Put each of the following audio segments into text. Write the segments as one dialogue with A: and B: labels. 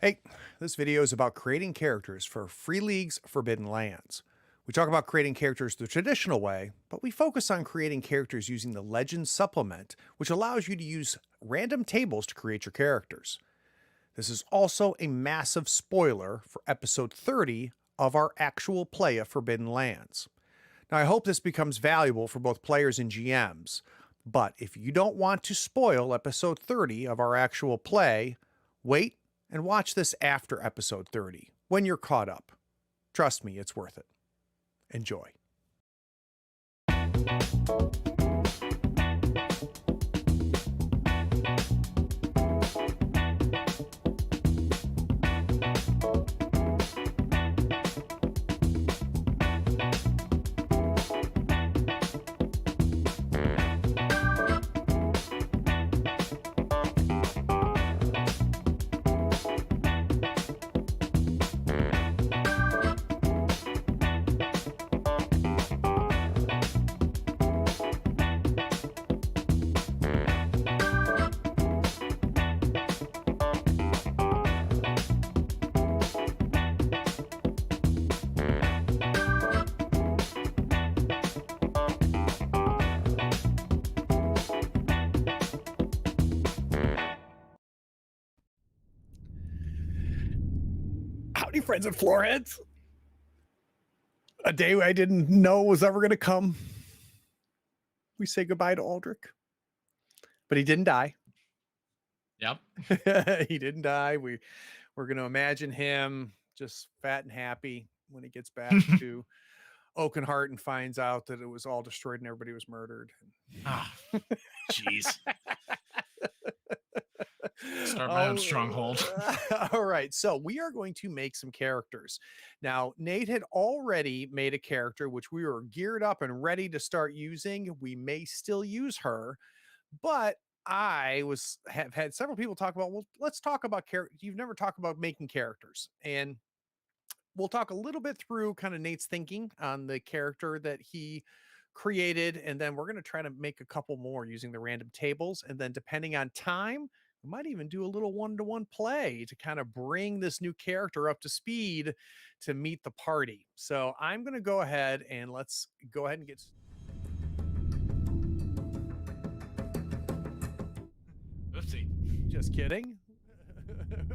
A: Hey, this video is about creating characters for Free League's Forbidden Lands. We talk about creating characters the traditional way, but we focus on creating characters using the Legends supplement, which allows you to use random tables to create your characters. This is also a massive spoiler for episode 30 of our actual play of Forbidden Lands. Now, I hope this becomes valuable for both players and GMs, but if you don't want to spoil episode 30 of our actual play, wait and watch this after episode 30 when you're caught up. Trust me, it's worth it. Enjoy. Howdy, friends and floorheads. A day I didn't know was ever going to come. We say goodbye to Aldrich, but he didn't die.
B: Yep.
A: He didn't die. We're going to imagine him just fat and happy when he gets back to Oakenheart and finds out that it was all destroyed and everybody was murdered.
B: Ah, jeez. Start my own
A: Oh,
B: stronghold.
A: all right. So we are going to make some characters. Now, Nate had already made a character which we were geared up and ready to start using. We may still use her, but have had several people talk about, well, let's talk about character. You've never talked about making characters. And we'll talk a little bit through kind of Nate's thinking on the character that he created. And then we're going to try to make a couple more using the random tables. And then depending on time, we might even do a little one-to-one play to kind of bring this new character up to speed to meet the party. So I'm going to go ahead and let's go ahead and get.
B: Oopsie.
A: Just kidding.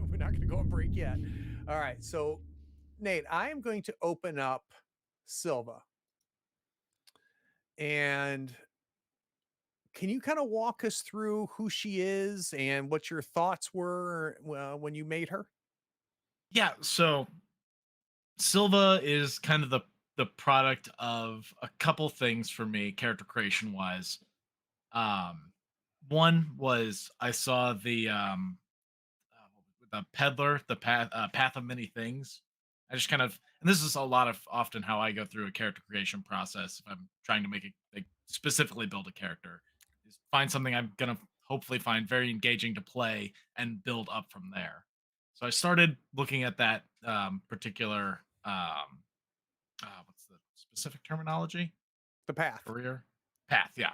A: We're not going to go on break yet. All right. So, Nate, I am going to open up Silva. And can you kind of walk us through who she is and what your thoughts were when you made her?
B: Yeah, so Silva is kind of the product of a couple things for me, character creation wise. Um, One was I saw the peddler, the path of many things. I just kind of, and this is a lot of often how I go through a character creation process. If I'm trying to make it like specifically build a character, is find something I'm gonna hopefully find very engaging to play and build up from there. So I started looking at that particular what's the specific terminology?
A: The path.
B: Career path, yeah.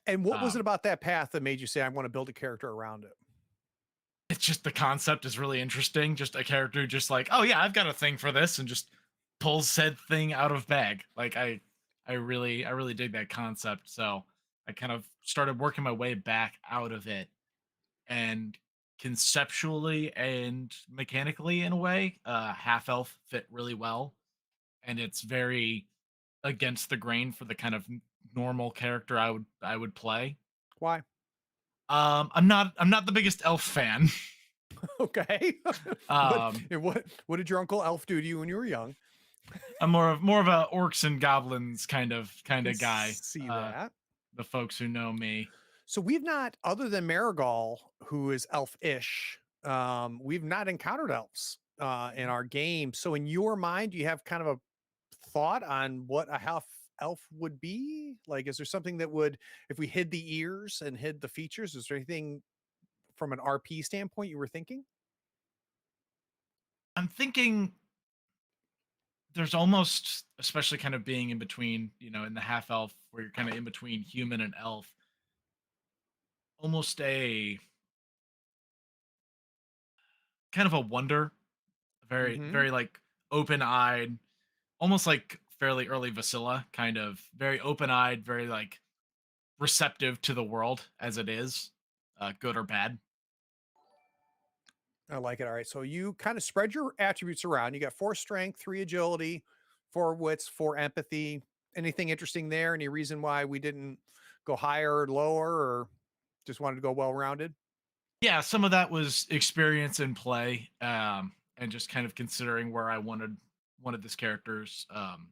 A: And what was it
B: Um,
A: about that path that made you say, I want to build a character around it?
B: it's just the concept is really interesting. Just a character, just like, oh yeah, I've got a thing for this, and just pulls said thing out of bag. Like I really dig that concept. So I kind of started working my way back out of it, and conceptually and mechanically, in a way, half elf fit really well, and it's very against the grain for the kind of normal character I would play.
A: Why?
B: I'm not the biggest elf fan.
A: Okay. what,
B: um
A: what did your Uncle Elf do to you when you were young?
B: I'm more of a orcs and goblins
A: I
B: kind
A: can
B: of guy.
A: see that.
B: The folks who know me.
A: So we've not, other than Marigal, who is elf-ish, we've not encountered elves in our game. So in your mind, do you have kind of a thought on what a half elf would be? Like, is there something that would, if we hid the ears and hid the features, is there anything from an RP standpoint you were thinking?
B: I'm thinking there's almost, especially kind of being in between, in the half elf where you're kind of in between human and elf, almost a kind of a wonder Very,
A: Hmm.
B: very like open-eyed, almost like fairly early Vasilla, kind of very open-eyed, very like receptive to the world as it is, good or bad.
A: I like it. All right. So you kind of spread your attributes around. You got 4 strength, 3 agility, 4 wits, 4 empathy. Anything interesting there? Any reason why we didn't go higher or lower, or just wanted to go well rounded?
B: Yeah, some of that was experience in play, and just kind of considering where I wanted this character's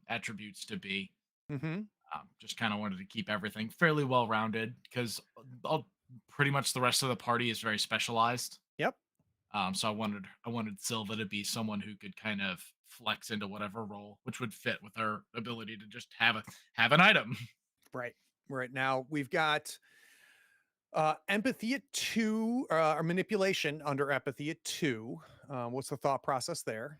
B: attributes to be.
A: Hmm.
B: Just kind of wanted to keep everything fairly well rounded because pretty much the rest of the party is very specialized.
A: Yep.
B: So I wanted Silva to be someone who could kind of flex into whatever role, which would fit with her ability to just have an item.
A: Right. Right now we've got empathy at 2, or manipulation under empathy at 2. What's the thought process there?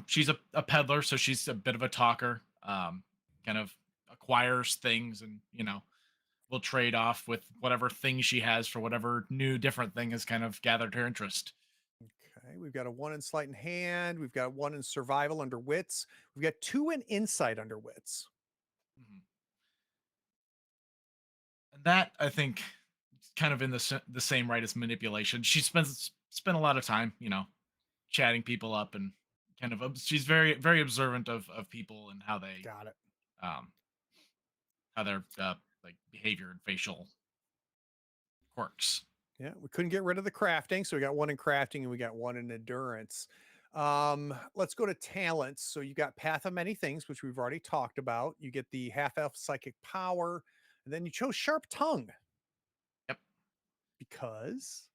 B: She's a peddler, so she's a bit of a talker. Kind of acquires things, and will trade off with whatever thing she has for whatever new different thing has kind of gathered her interest.
A: Okay, we've got a 1 in sleight and hand. We've got 1 in survival under wits. We've got 2 in insight under wits.
B: Mhm. And that I think is kind of in the same right as manipulation. She spent a lot of time, chatting people up and kind of she's very observant of people and
A: Got it.
B: um how their like behavior and facial quirks.
A: Yeah, we couldn't get rid of the crafting, so we got 1 in crafting and we got 1 in endurance. Let's go to talents. So you got Path of Many Things, which we've already talked about. You get the half elf psychic power, and then you chose Sharp Tongue
B: Yep.
A: because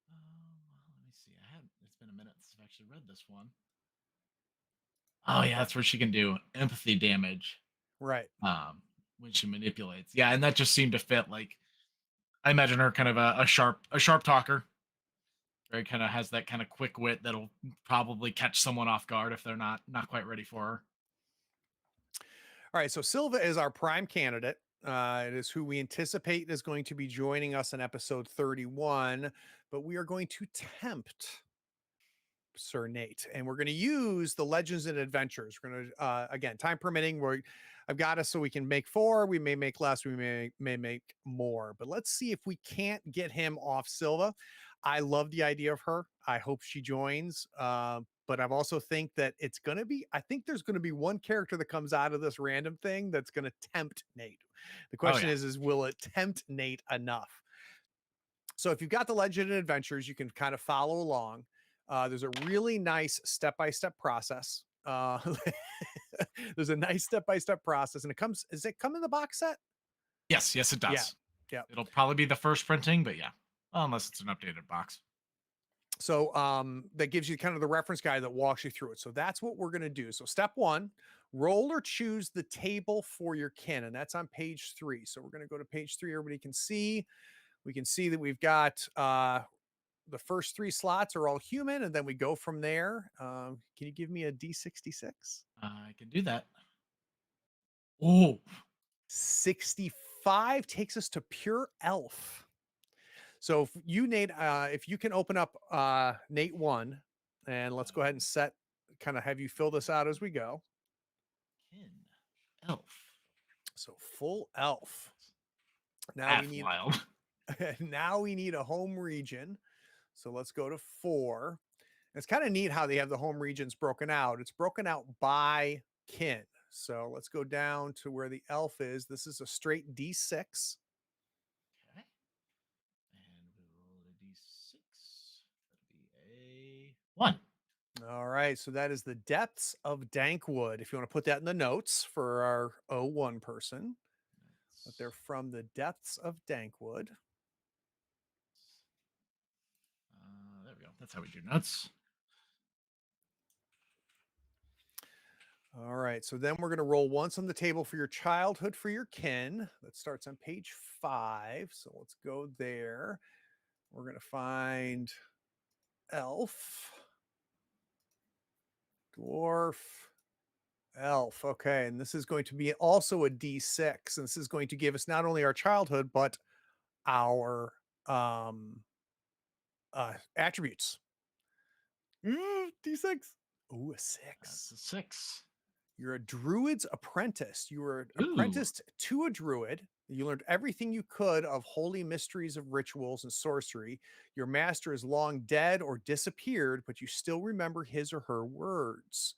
B: Let me see. I had It's been a minute since I've actually read this one. Oh yeah, that's where she can do empathy damage
A: right.
B: um when she manipulates. Yeah, and that just seemed to fit. Like I imagine her kind of a sharp talker. Very kind of has that kind of quick wit that'll probably catch someone off guard if they're not quite ready for her.
A: All right, so Silva is our prime candidate. It is who we anticipate is going to be joining us in episode 31, but we are going to tempt Sir Nate, and we're going to use the Legends and Adventures. We're going to, again, time permitting, I've got us so we can make 4. We may make less, we may make more, but let's see if we can't get him off Silva. I love the idea of her. I hope she joins. But I've also think that it's going to be, I think there's going to be one character that comes out of this random thing that's going to tempt Nate. The
B: Oh
A: question
B: yeah.
A: is will it tempt Nate enough? So if you've got the Legend and Adventures, you can kind of follow along. There's a really nice step-by-step process. There's a nice step-by-step process, and does it come in the box set?
B: Yes, it
A: Yeah.
B: does.
A: Yeah.
B: It'll probably be the first printing, but yeah. Well, unless it's an updated box.
A: So that gives you kind of the reference guide that walks you through it. So that's what we're going to do. So step 1, roll or choose the table for your kin, and that's on page 3. So we're going to go to page 3. Everybody can see. We can see that we've got the first 3 slots are all human, and then we go from there. Can you give me a D66?
B: I can do that. Oh,
A: 65 takes us to pure elf. So if you Nate, if you can open up Nate 1, and let's go ahead and set, kind of have you fill this out as we go.
B: kin, elf.
A: So full elf. Now we
B: That's
A: need
B: wild.
A: now we need a home region. So let's go to 4. It's kind of neat how they have the home regions broken out. It's broken out by kin. So let's go down to where the elf is. This is a straight D6.
B: Okay. And we roll a d6. That'll be a 1.
A: All right. So that is the depths of Dankwood. If you want to put that in the notes for our O1 person, that they're
B: That's,
A: from the depths of Dankwood.
B: there we go. That's how we do nuts.
A: All right. So then we're going to roll once on the table for your childhood for your kin. That starts on page 5. So let's go there. We're going to find elf, dwarf, elf. Okay. And this is going to be also a D6. And this is going to give us not only our childhood, but our attributes. D6. Ooh, a
B: That's
A: 6.
B: a 6.
A: You're a druid's apprentice. You were
B: Ooh.
A: apprenticed to a druid. You learned everything you could of holy mysteries of rituals and sorcery. Your master is long dead or disappeared, but you still remember his or her words.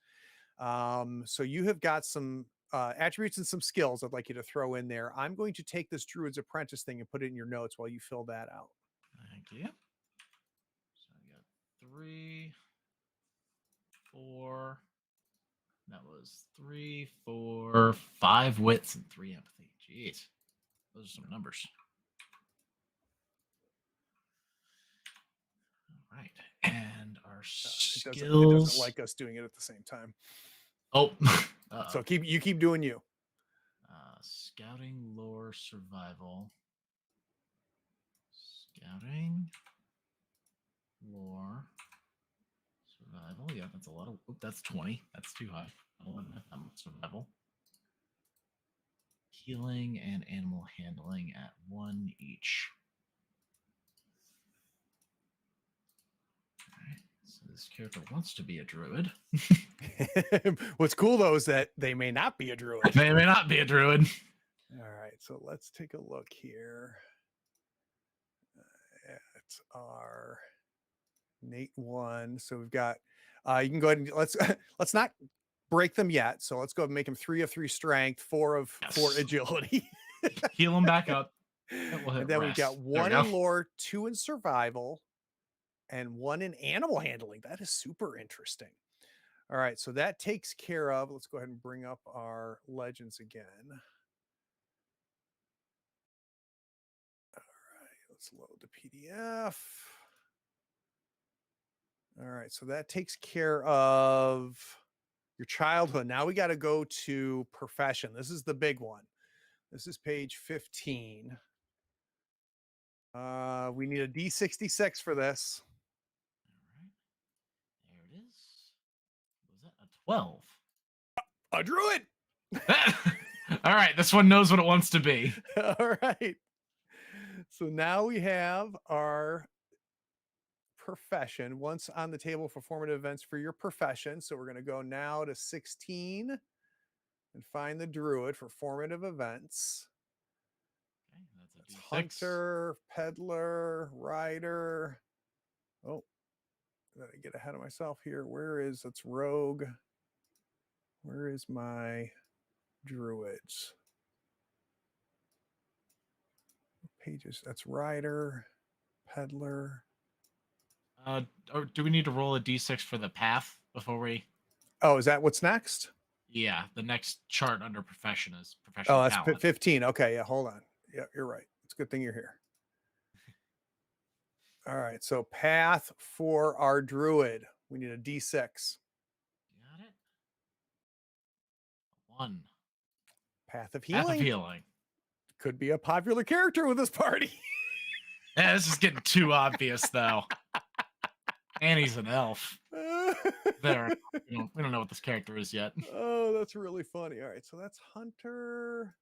A: So you have got some attributes and some skills I'd like you to throw in there. I'm going to take this druid's apprentice thing and put it in your notes while you fill that out.
B: Thank you. So I got 3, 4. That was 3, 4, 5 wits and 3 empathy. Jeez. Those are some numbers. All right. And our
A: It doesn't
B: skills.
A: like us doing it at the same time.
B: Oh.
A: So keep doing you.
B: Scouting, lore, survival. Scouting, lore, survival. Yeah, that's a lot of. That's 20. That's too high. I don't want that much survival. Healing and animal handling at 1 each. All right. So this character wants to be a druid.
A: What's cool though is that they may not be a druid.
B: They may not be a druid.
A: All right, so let's take a look here at our Nate one. So we've got you can go ahead and let's not break them yet. So let's go ahead and make them 3 of 3 strength, 4 of 4
B: Yes.
A: agility.
B: Heal them back up.
A: And then we've got 1 in lore, 2 in survival, and 1 in animal handling. That is super interesting. All right, so that takes care of. Let's go ahead and bring up our legends again. All right, let's load the PDF. All right, so that takes care of your childhood. Now we got to go to profession. This is the big one. This is page 15. We need a D66 for this.
B: All right. There it is. Was that a 12?
A: A druid.
B: All right, this one knows what it wants to be.
A: All right. So now we have our profession. Once on the table for formative events for your profession. So we're going to go now to 16 and find the druid for formative events.
B: Okay, that's a D6.
A: Hunter, peddler, rider. Oh, did I get ahead of myself here? It's rogue. Where is my druids? Pages. That's rider, peddler.
B: Or do we need to roll a D6 for the path before we?
A: Oh, is that what's next?
B: Yeah, the next chart under profession is
A: Oh,
B: professional
A: that's
B: talent.
A: 15. Okay, yeah, hold on. Yeah, you're right. It's a good thing you're here. All right, so path for our druid. We need a D6.
B: Got it. 1.
A: Path of
B: Path of
A: healing.
B: healing.
A: Could be a popular character with this party.
B: Yeah, this is getting too obvious though. And he's an elf. There. We don't know what this character is yet.
A: Oh, that's really funny. All right, so that's hunter,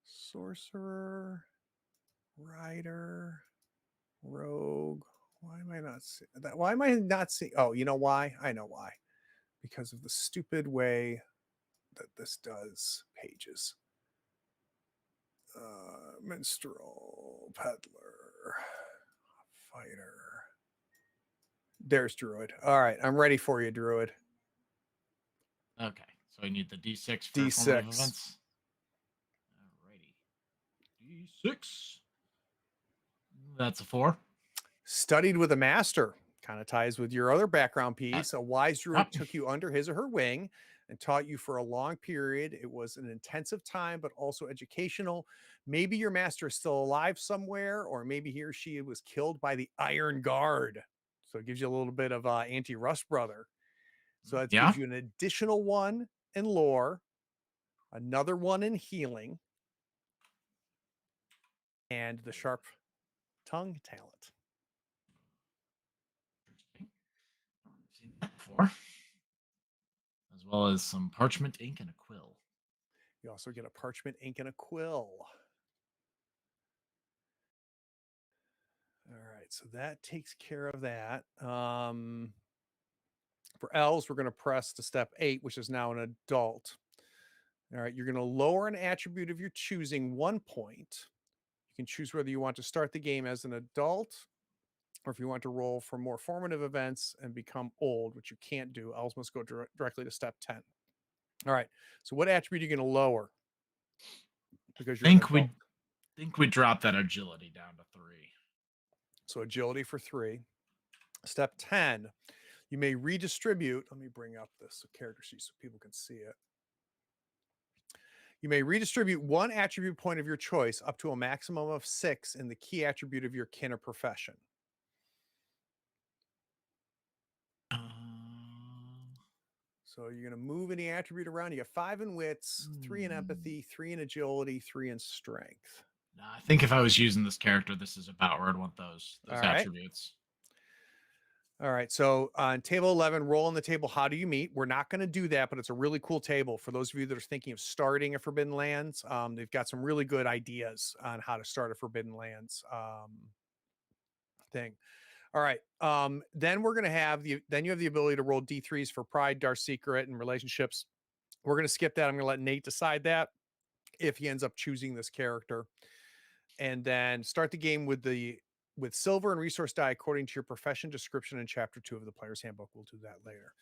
A: sorcerer, rider, rogue. Why am I not seeing that? Why am I not seeing? Oh, you know why? I know why. Because of the stupid way that this does pages. Minstrel, peddler, fighter. There's druid. All right, I'm ready for you, druid.
B: Okay, so I need the D6 for formative
A: D6.
B: events. Alrighty. D6. That's a 4.
A: Studied with a master. Kind of ties with your other background piece. A wise druid took you under his or her wing and taught you for a long period. It was an intensive time, but also educational. Maybe your master is still alive somewhere, or maybe he or she was killed by the Iron Guard. So it gives you a little bit of anti-Rust Brother. So that gives you an additional 1 in lore, another 1 in healing, and the sharp tongue talent.
B: Seen that before. As well as some parchment ink and a quill.
A: You also get a parchment ink and a quill. All right, so that takes care of that. For elves, we're going to press to step 8, which is now an adult. All right, you're going to lower an attribute of your choosing 1 point. You can choose whether you want to start the game as an adult or if you want to roll for more formative events and become old, which you can't do. Elves must go directly to step 10. All right, so what attribute are you going to lower because you're an
B: Think
A: adult?
B: we drop that agility down to 3.
A: So agility for 3. Step 10, you may redistribute. Let me bring up this character sheet so people can see it. You may redistribute 1 attribute point of your choice up to a maximum of 6 in the key attribute of your kin or profession. So you're going to move any attribute around. You got 5 in wits, 3 in empathy, 3 in agility, 3 in strength.
B: Nah, I think if I was using this character, this is about where I'd want those
A: All right.
B: attributes.
A: All right. So on table 11, roll on the table. How do you meet? We're not going to do that, but it's a really cool table for those of you that are thinking of starting a Forbidden Lands. They've got some really good ideas on how to start a Forbidden Lands thing. All right. Then we're going to have then you have the ability to roll D3s for pride, dark secret, and relationships. We're going to skip that. I'm going to let Nate decide that if he ends up choosing this character. And then start the game with silver and resource die according to your profession description in chapter 2 of the player's handbook. We'll do that later.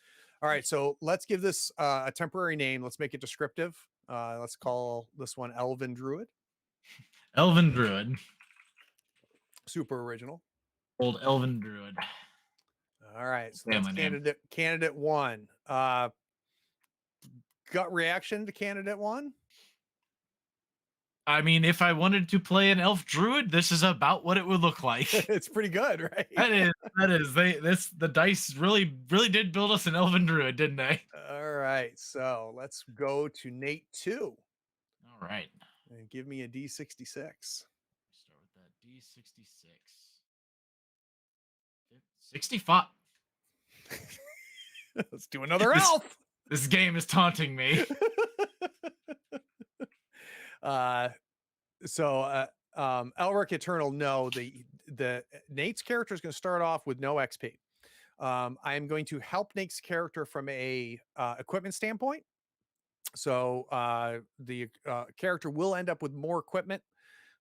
A: All right. So let's give this a temporary name. Let's make it descriptive. Let's call this one Elven Druid.
B: Elven Druid.
A: Super original.
B: Old Elven Druid.
A: All right. So that's candidate 1. Gut reaction to candidate 1?
B: I mean, if I wanted to play an elf druid, this is about what it would look like.
A: It's pretty good, right?
B: That is. The dice really did build us an elven druid, didn't they?
A: All right. So let's go to Nate 2.
B: All right.
A: And give me a D66.
B: Start with that D66. 65.
A: Let's do another elf.
B: This game is taunting me.
A: Elric Eternal, no, the Nate's character is going to start off with no XP. I am going to help Nate's character from a equipment standpoint. So the character will end up with more equipment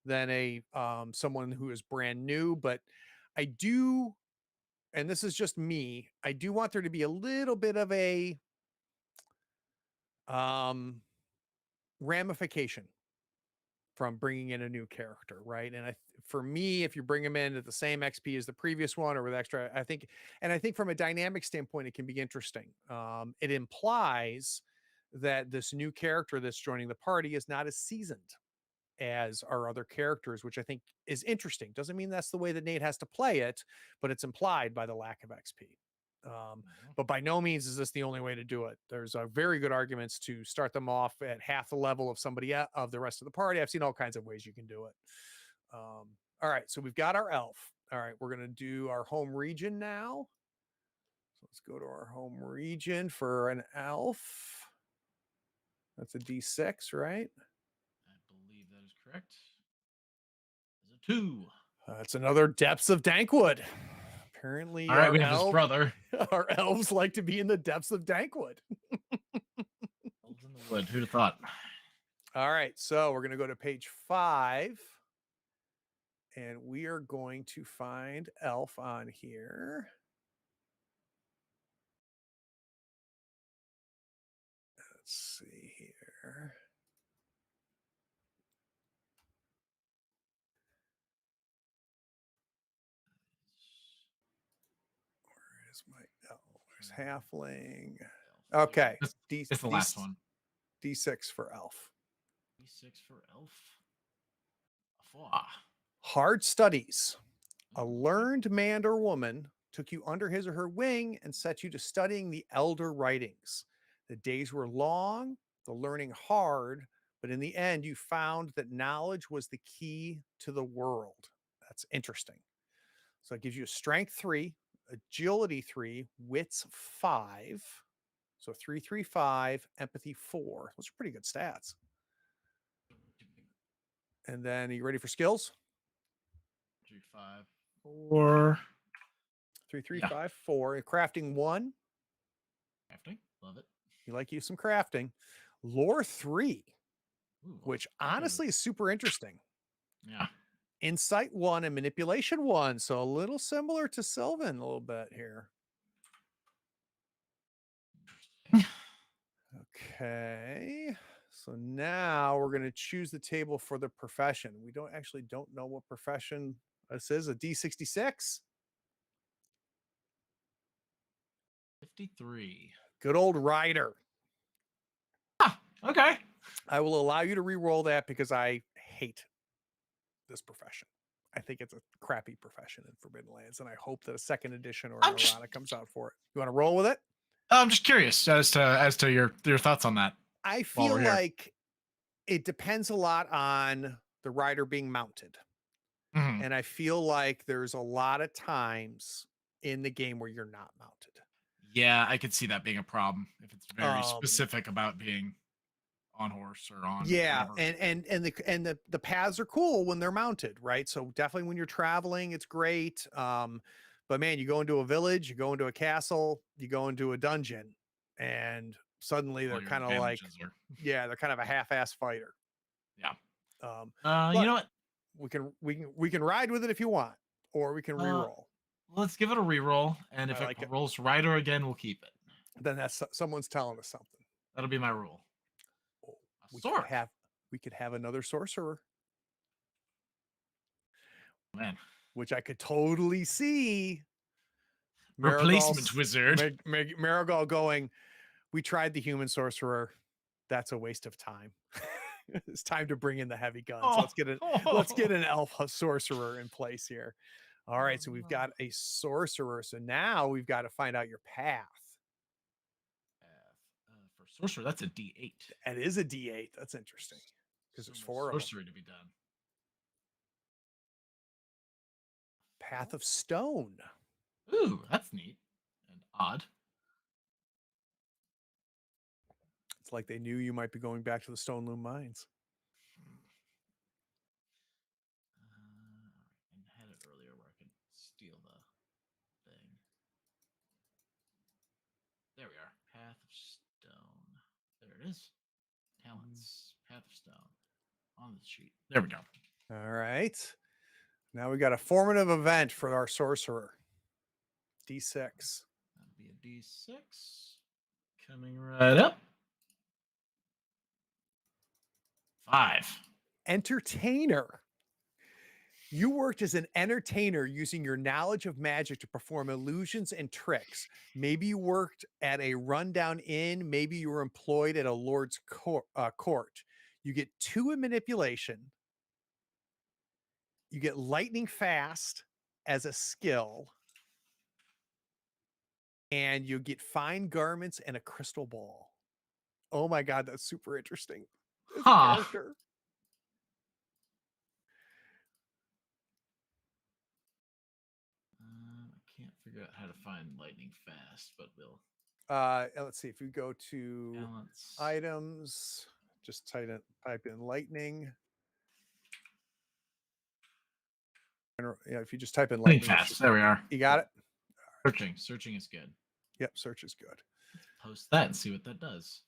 A: than a someone who is brand new, but I do, and this is just me, I do want there to be a little bit of a ramification from bringing in a new character, right? And for me, if you bring them in at the same XP as the previous one or with extra, I think from a dynamic standpoint, it can be interesting. It implies that this new character that's joining the party is not as seasoned as our other characters, which I think is interesting. Doesn't mean that's the way that Nate has to play it, but it's implied by the lack of XP. But by no means is this the only way to do it. There's very good arguments to start them off at half the level of somebody of the rest of the party. I've seen all kinds of ways you can do it. All right, so we've got our elf. All right, we're going to do our home region now. So let's go to our home region for an elf. That's a D6, right?
B: I believe that is correct. It's a 2.
A: That's another Depths of Dankwood. Apparently,
B: all right, we have his brother.
A: Our elves like to be in the depths of Dankwood.
B: Elves in the wood. Who'd have thought?
A: All right, so we're going to go to page 5, and we are going to find elf on here. Let's see here. Where is my elf? There's halfling. Okay,
B: It's the last one.
A: D6 for elf.
B: D6 for elf.
A: Hard studies. A learned man or woman took you under his or her wing and set you to studying the elder writings. The days were long, the learning hard, but in the end, you found that knowledge was the key to the world. That's interesting. So it gives you a strength 3, agility 3, wits 5. So 3, 3, 5, empathy 4. Those are pretty good stats. And then are you ready for skills?
B: 3, 5, 4.
A: 3, 3, 5, 4. Crafting 1.
B: Crafting. Love it.
A: You like you some crafting. Lore 3,
B: Ooh,
A: which
B: that
A: honestly is
B: is.
A: super interesting.
B: Yeah.
A: Insight 1 and manipulation 1. So a little similar to Sylvan a little bit here. Okay. So now we're going to choose the table for the profession. We don't know what profession this is. A D66.
B: 53.
A: Good old rider.
B: Ah, okay.
A: I will allow you to re-roll that because I hate this profession. I think it's a crappy profession in Forbidden Lands, and I hope that a second edition or an
B: I'm just
A: errata comes out for it. You want to roll with it?
B: I'm just curious as to your thoughts on that
A: I
B: while
A: feel
B: we're here.
A: like it depends a lot on the rider being mounted.
B: Mhm.
A: And I feel like there's a lot of times in the game where you're not mounted.
B: Yeah, I could see that being a problem if it's very
A: Um,
B: specific about being on horse or on
A: yeah,
B: whatever.
A: and the paths are cool when they're mounted, right? So definitely when you're traveling, it's great. But man, you go into a village, you go into a castle, you go into a dungeon, and suddenly
B: All
A: they're
B: your
A: kind of like,
B: advantages are.
A: yeah, they're kind of a half-ass fighter.
B: Yeah.
A: Um,
B: You
A: but
B: know what?
A: we can ride with it if you want, or we can
B: Uh,
A: re-roll.
B: let's give it a reroll, and
A: I
B: if it
A: like it.
B: rolls rider again, we'll keep it.
A: Then that's someone's telling us something.
B: That'll be my rule.
A: Oh,
B: A
A: we could
B: sword.
A: have we could have another sorcerer,
B: Man.
A: which I could totally see
B: Replacement wizard.
A: Marigold going. We tried the human sorcerer. That's a waste of time. It's time to bring in the heavy guns.
B: Oh,
A: Let's get
B: oh,
A: an elf sorcerer in place here. All
B: oh
A: right, so we've
B: no.
A: got a sorcerer. So now we've got to find out your path.
B: For sorcerer, that's a D8.
A: It is a D8. That's interesting because
B: So
A: there's
B: more
A: 4 of them.
B: sorcery to be done.
A: Path of Stone.
B: Ooh, that's neat and odd.
A: It's like they knew you might be going back to the Stone Loom Mines.
B: And had it earlier where I could steal the thing. There we are. Path of Stone. There it is. Talents. Path of Stone. On the sheet. There we go.
A: All right. Now we got a formative event for our sorcerer. D6.
B: That'll be a D6. Coming right up. 5.
A: Entertainer. You worked as an entertainer using your knowledge of magic to perform illusions and tricks. Maybe you worked at a rundown inn. Maybe you were employed at a lord's court. You get 2 in manipulation. You get lightning fast as a skill. And you get fine garments and a crystal ball. Oh my God, that's super interesting as a
B: Huh.
A: character.
B: I can't figure out how to find lightning fast, but we'll.
A: Let's see if you go to
B: Balance.
A: items, just type in lightning. Yeah, if you just type in
B: Lightning
A: lightning,
B: fast. There we are.
A: you got it.
B: Searching. Searching is good.
A: Yep, search is good.
B: Post that and see what that does.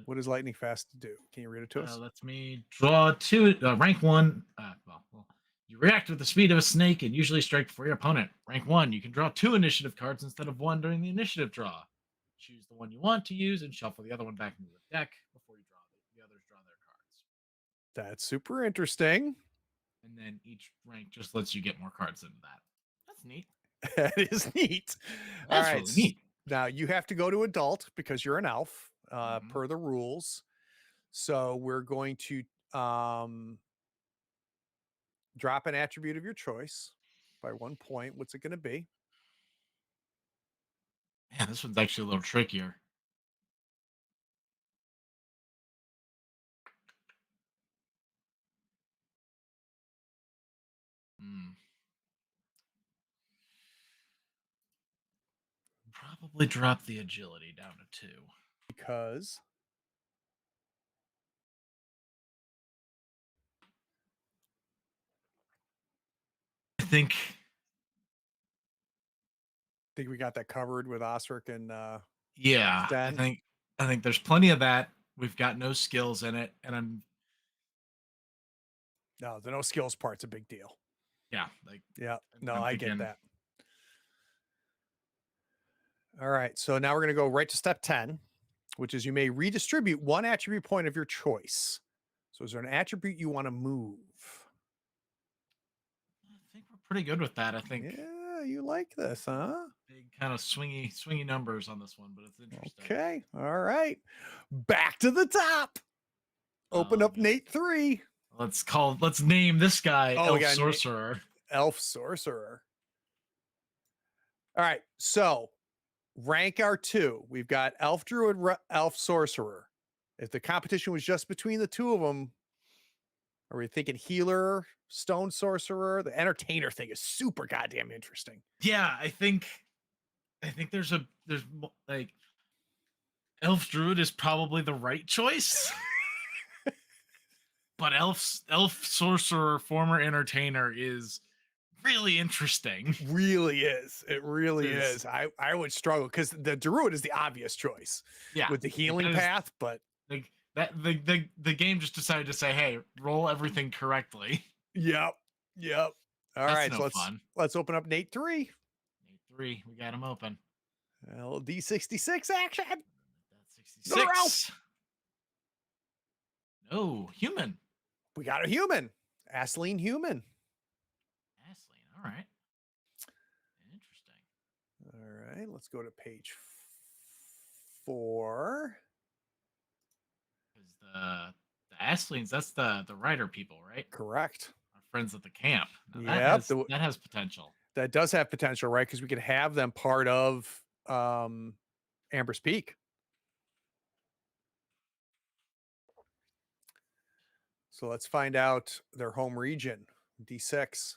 A: What does lightning fast do? Can you read it to us?
B: Lets me draw 2. Rank 1. Well, you react with the speed of a snake and usually strike before your opponent. Rank 1. You can draw 2 initiative cards instead of 1 during the initiative draw. Choose the one you want to use and shuffle the other one back into the deck before you draw the others draw their cards.
A: That's super interesting.
B: And then each rank just lets you get more cards into that. That's neat.
A: That is neat. All
B: That's
A: right.
B: really neat.
A: Now you have to go to adult because you're an elf,
B: Mhm.
A: per the rules. So we're going to drop an attribute of your choice by 1 point. What's it going to be?
B: Man, this one's actually a little trickier. Hmm. Probably drop the agility down to 2.
A: Because
B: I think
A: Think we got that covered with Osric and
B: Yeah,
A: Sten?
B: I think there's plenty of that. We've got no skills in it, and I'm
A: No, the no skills part's a big deal.
B: yeah, like
A: Yeah.
B: and
A: No,
B: I'm
A: I get
B: thinking,
A: that. All right. So now we're going to go right to step 10, which is you may redistribute one attribute point of your choice. So is there an attribute you want to move?
B: I think we're pretty good with that. I think
A: Yeah, you like this, huh?
B: big kind of swingy numbers on this one, but it's interesting.
A: Okay. All right. Back to the top. Open
B: Oh
A: up
B: god.
A: Nate 3.
B: Let's name this guy
A: Oh, we
B: Elf
A: got
B: Sorcerer.
A: Elf Sorcerer. All right. So rank our two. We've got Elf Druid, Elf Sorcerer. If the competition was just between the two of them, are we thinking healer, stone sorcerer? The entertainer thing is super goddamn interesting.
B: Yeah, I think like Elf Druid is probably the right choice. But Elf Sorcerer former entertainer is really interesting.
A: Really is. It really
B: Is
A: is. I would struggle because the druid is the obvious choice
B: yeah,
A: with the
B: like
A: healing
B: that is
A: path, but
B: like that the game just decided to say, hey, roll everything correctly.
A: yep. Yep. All
B: That's
A: right.
B: no
A: So
B: fun.
A: let's open up Nate 3.
B: 3, we got him open.
A: LD66 action.
B: That's
A: Another
B: 66.
A: elf.
B: No, human.
A: We got a human. Aisling human.
B: Ashley. All right. Interesting.
A: All right. Let's go to page 4.
B: Because the Ashley's, that's the writer people, right?
A: Correct.
B: Our friends at the camp. Now
A: Yep.
B: that has potential.
A: That does have potential, right? Because we could have them part of Amber's Peak. So let's find out their home region. D6.
B: 6.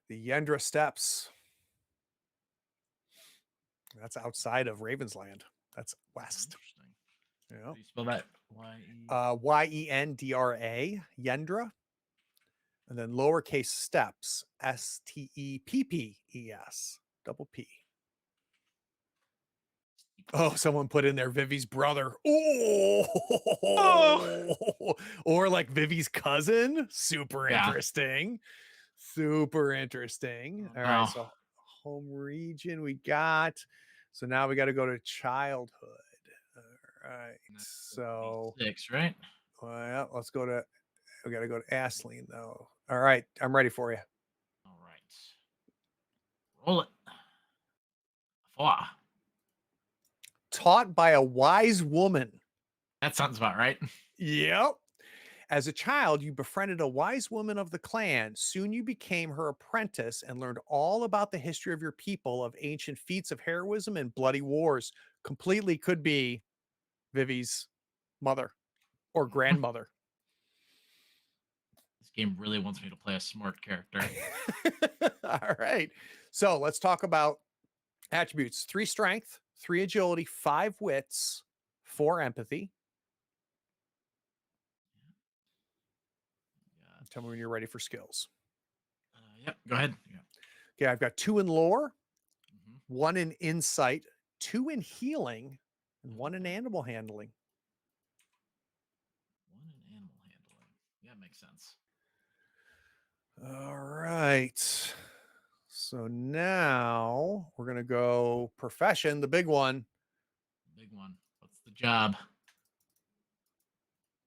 A: The Yendra Steppes. That's outside of Ravensland. That's west.
B: Interesting.
A: Yeah.
B: How do you spell that? Y-E.
A: Yendra. Yendra. And then lowercase steps. Steppes. Double P. Oh, someone put in there Vivi's brother. Oh,
B: Oh!
A: or like Vivi's cousin. Super
B: Yeah.
A: interesting. Super interesting.
B: Oh,
A: All right.
B: no.
A: So home region we got. So now we got to go to childhood. All right. So,
B: 6, right?
A: well, let's go to, we got to go to Aisling though. All right. I'm ready for you.
B: All right. Roll it. 4.
A: Taught by a wise woman.
B: That sounds about right.
A: Yep. As a child, you befriended a wise woman of the clan. Soon you became her apprentice and learned all about the history of your people, of ancient feats of heroism and bloody wars. Completely could be Vivi's mother or grandmother.
B: This game really wants me to play a smart character.
A: All right. So let's talk about attributes: 3 strength, 3 agility, 5 wits, 4 empathy. Tell me when you're ready for skills.
B: Yep, go ahead. Yeah.
A: Okay, I've got 2 in lore,
B: Mhm.
A: 1 in insight, 2 in healing, and 1 in
B: Okay.
A: animal handling.
B: 1 in animal handling. Yeah, makes sense.
A: All right. So now we're going to go profession, the big one.
B: Big one. What's the job?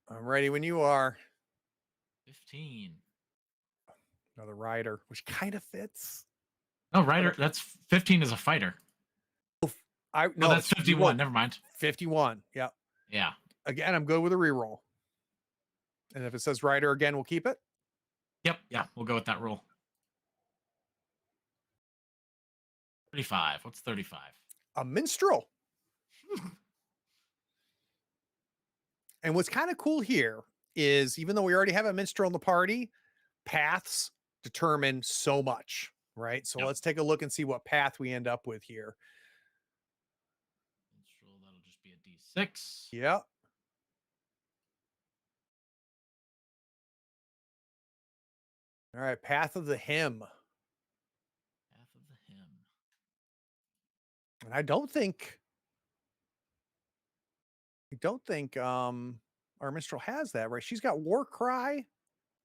A: I'm ready when you are.
B: 15.
A: Another rider, which kind of fits.
B: No, Ryder. That's 15 is a fighter.
A: No,
B: that's 51. Never mind.
A: 51. Yeah.
B: Yeah.
A: Again, I'm good with a reroll. And if it says rider again, we'll keep it.
B: Yep. Yeah. We'll go with that rule. 35. What's 35?
A: A minstrel. And what's kind of cool here is even though we already have a minstrel in the party, paths determine so much, right? So
B: Yep.
A: let's take a look and see what path we end up with here.
B: Minstrel, that'll just be a D6.
A: Yep. All right, Path of the Hymn.
B: Path of the Hymn.
A: And I don't think our minstrel has that, right? She's got War Cry.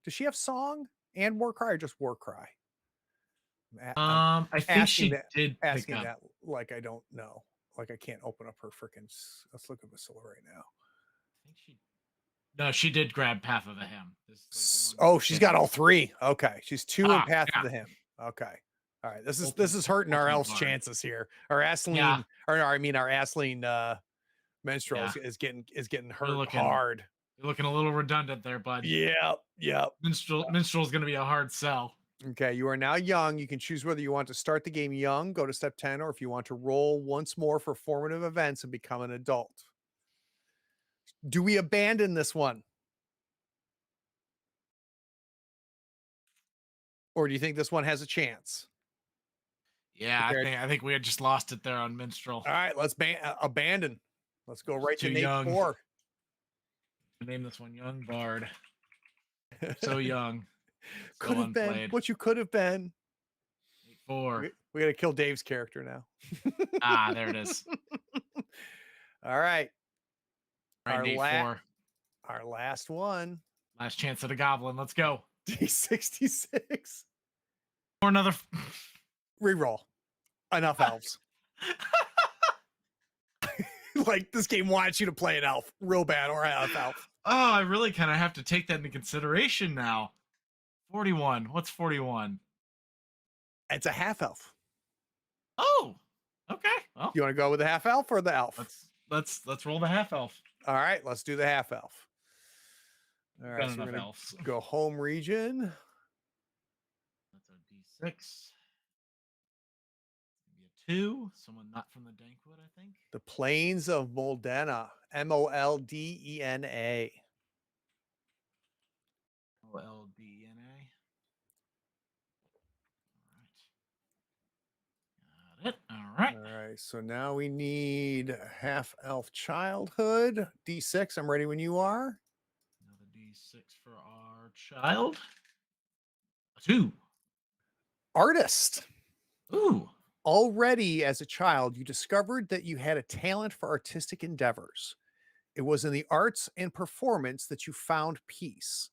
A: Does she have song and War Cry or just War Cry? I'm
B: I think
A: asking
B: she
A: that
B: did pick
A: asking
B: up.
A: that like I don't know. Like I can't open up her freaking let's look at Vasilla right now.
B: I think she. No, she did grab Path of the Hymn. This is like the one that
A: Oh,
B: you
A: she's
B: get.
A: got all three. Okay. She's two in
B: Ah,
A: Path of
B: yeah.
A: the Hymn. Okay. All right. This
B: Ultimate,
A: is hurting our
B: ultimate
A: elf's
B: bard.
A: chances here. Our
B: Yeah,
A: Aisling or I mean our Aisling minstrel
B: yeah.
A: is getting
B: You're
A: hurt
B: looking,
A: hard.
B: you're looking a little redundant there, bud.
A: Yeah. Yeah.
B: Minstrel's going to be a hard sell.
A: Okay, you are now young. You can choose whether you want to start the game young, go to step 10, or if you want to roll once more for formative events and become an adult. Do we abandon this one? Or do you think this one has a chance?
B: Yeah,
A: Okay.
B: I think we had just lost it there on Minstrel.
A: All right, let's abandon. Let's go
B: Just
A: right to
B: too
A: Nate
B: young.
A: 4.
B: Name this one Young Bard. So young.
A: Could
B: Still
A: have been
B: unplayed.
A: what you could have been.
B: 4.
A: We got to kill Dave's character now.
B: Ah, there it is.
A: All right.
B: All right,
A: Our
B: Nate 4.
A: our last one.
B: Last chance at a goblin. Let's go.
A: D66.
B: Or another.
A: Reroll. Enough elves. Like this game wants you to play an elf real bad or half elf.
B: Oh, I really kind of have to take that into consideration now. 41. What's 41?
A: It's a half elf.
B: Oh, okay. Well,
A: You want to go with the half elf or the elf?
B: let's roll the half elf.
A: All right, let's do the half elf. All right,
B: Got
A: so we're
B: enough
A: gonna
B: elves.
A: go home region.
B: That's a D6. Maybe a 2. Someone not from the Dankwood, I think.
A: The Plains of Moldena. Moldena.
B: OLDNA. All right. Got it. All right.
A: All right, so now we need half elf childhood. D6. I'm ready when you are.
B: Another D6 for our child. A 2.
A: Artist.
B: Ooh.
A: Already as a child, you discovered that you had a talent for artistic endeavors. It was in the arts and performance that you found peace.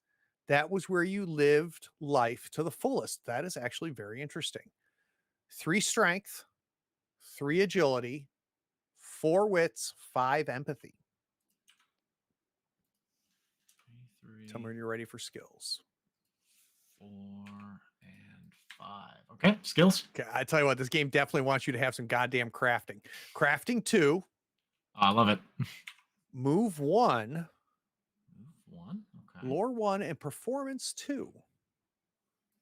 A: That was where you lived life to the fullest. That is actually very interesting. 3 strength, 3 agility, 4 wits, 5 empathy.
B: 3,
A: Tell me when you're ready for skills.
B: 4, and 5. Okay, skills.
A: Okay, I tell you what, this game definitely wants you to have some goddamn crafting. Crafting 2,
B: Oh, I love it.
A: move 1,
B: Move 1. Okay.
A: lore 1, and performance 2.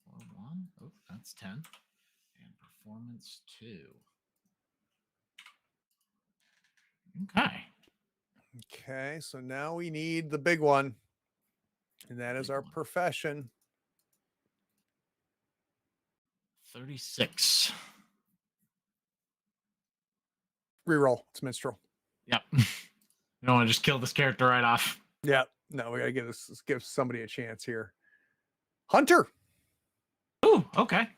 B: Lore 1. Oh, that's 10. And performance 2. Okay.
A: Okay, so now we need the big one, and that is
B: Big
A: our
B: one.
A: profession.
B: 36.
A: Reroll. It's minstrel.
B: Yep. You don't want to just kill this character right off.
A: Yeah. No, we gotta give somebody a chance here. Hunter.
B: Ooh, okay.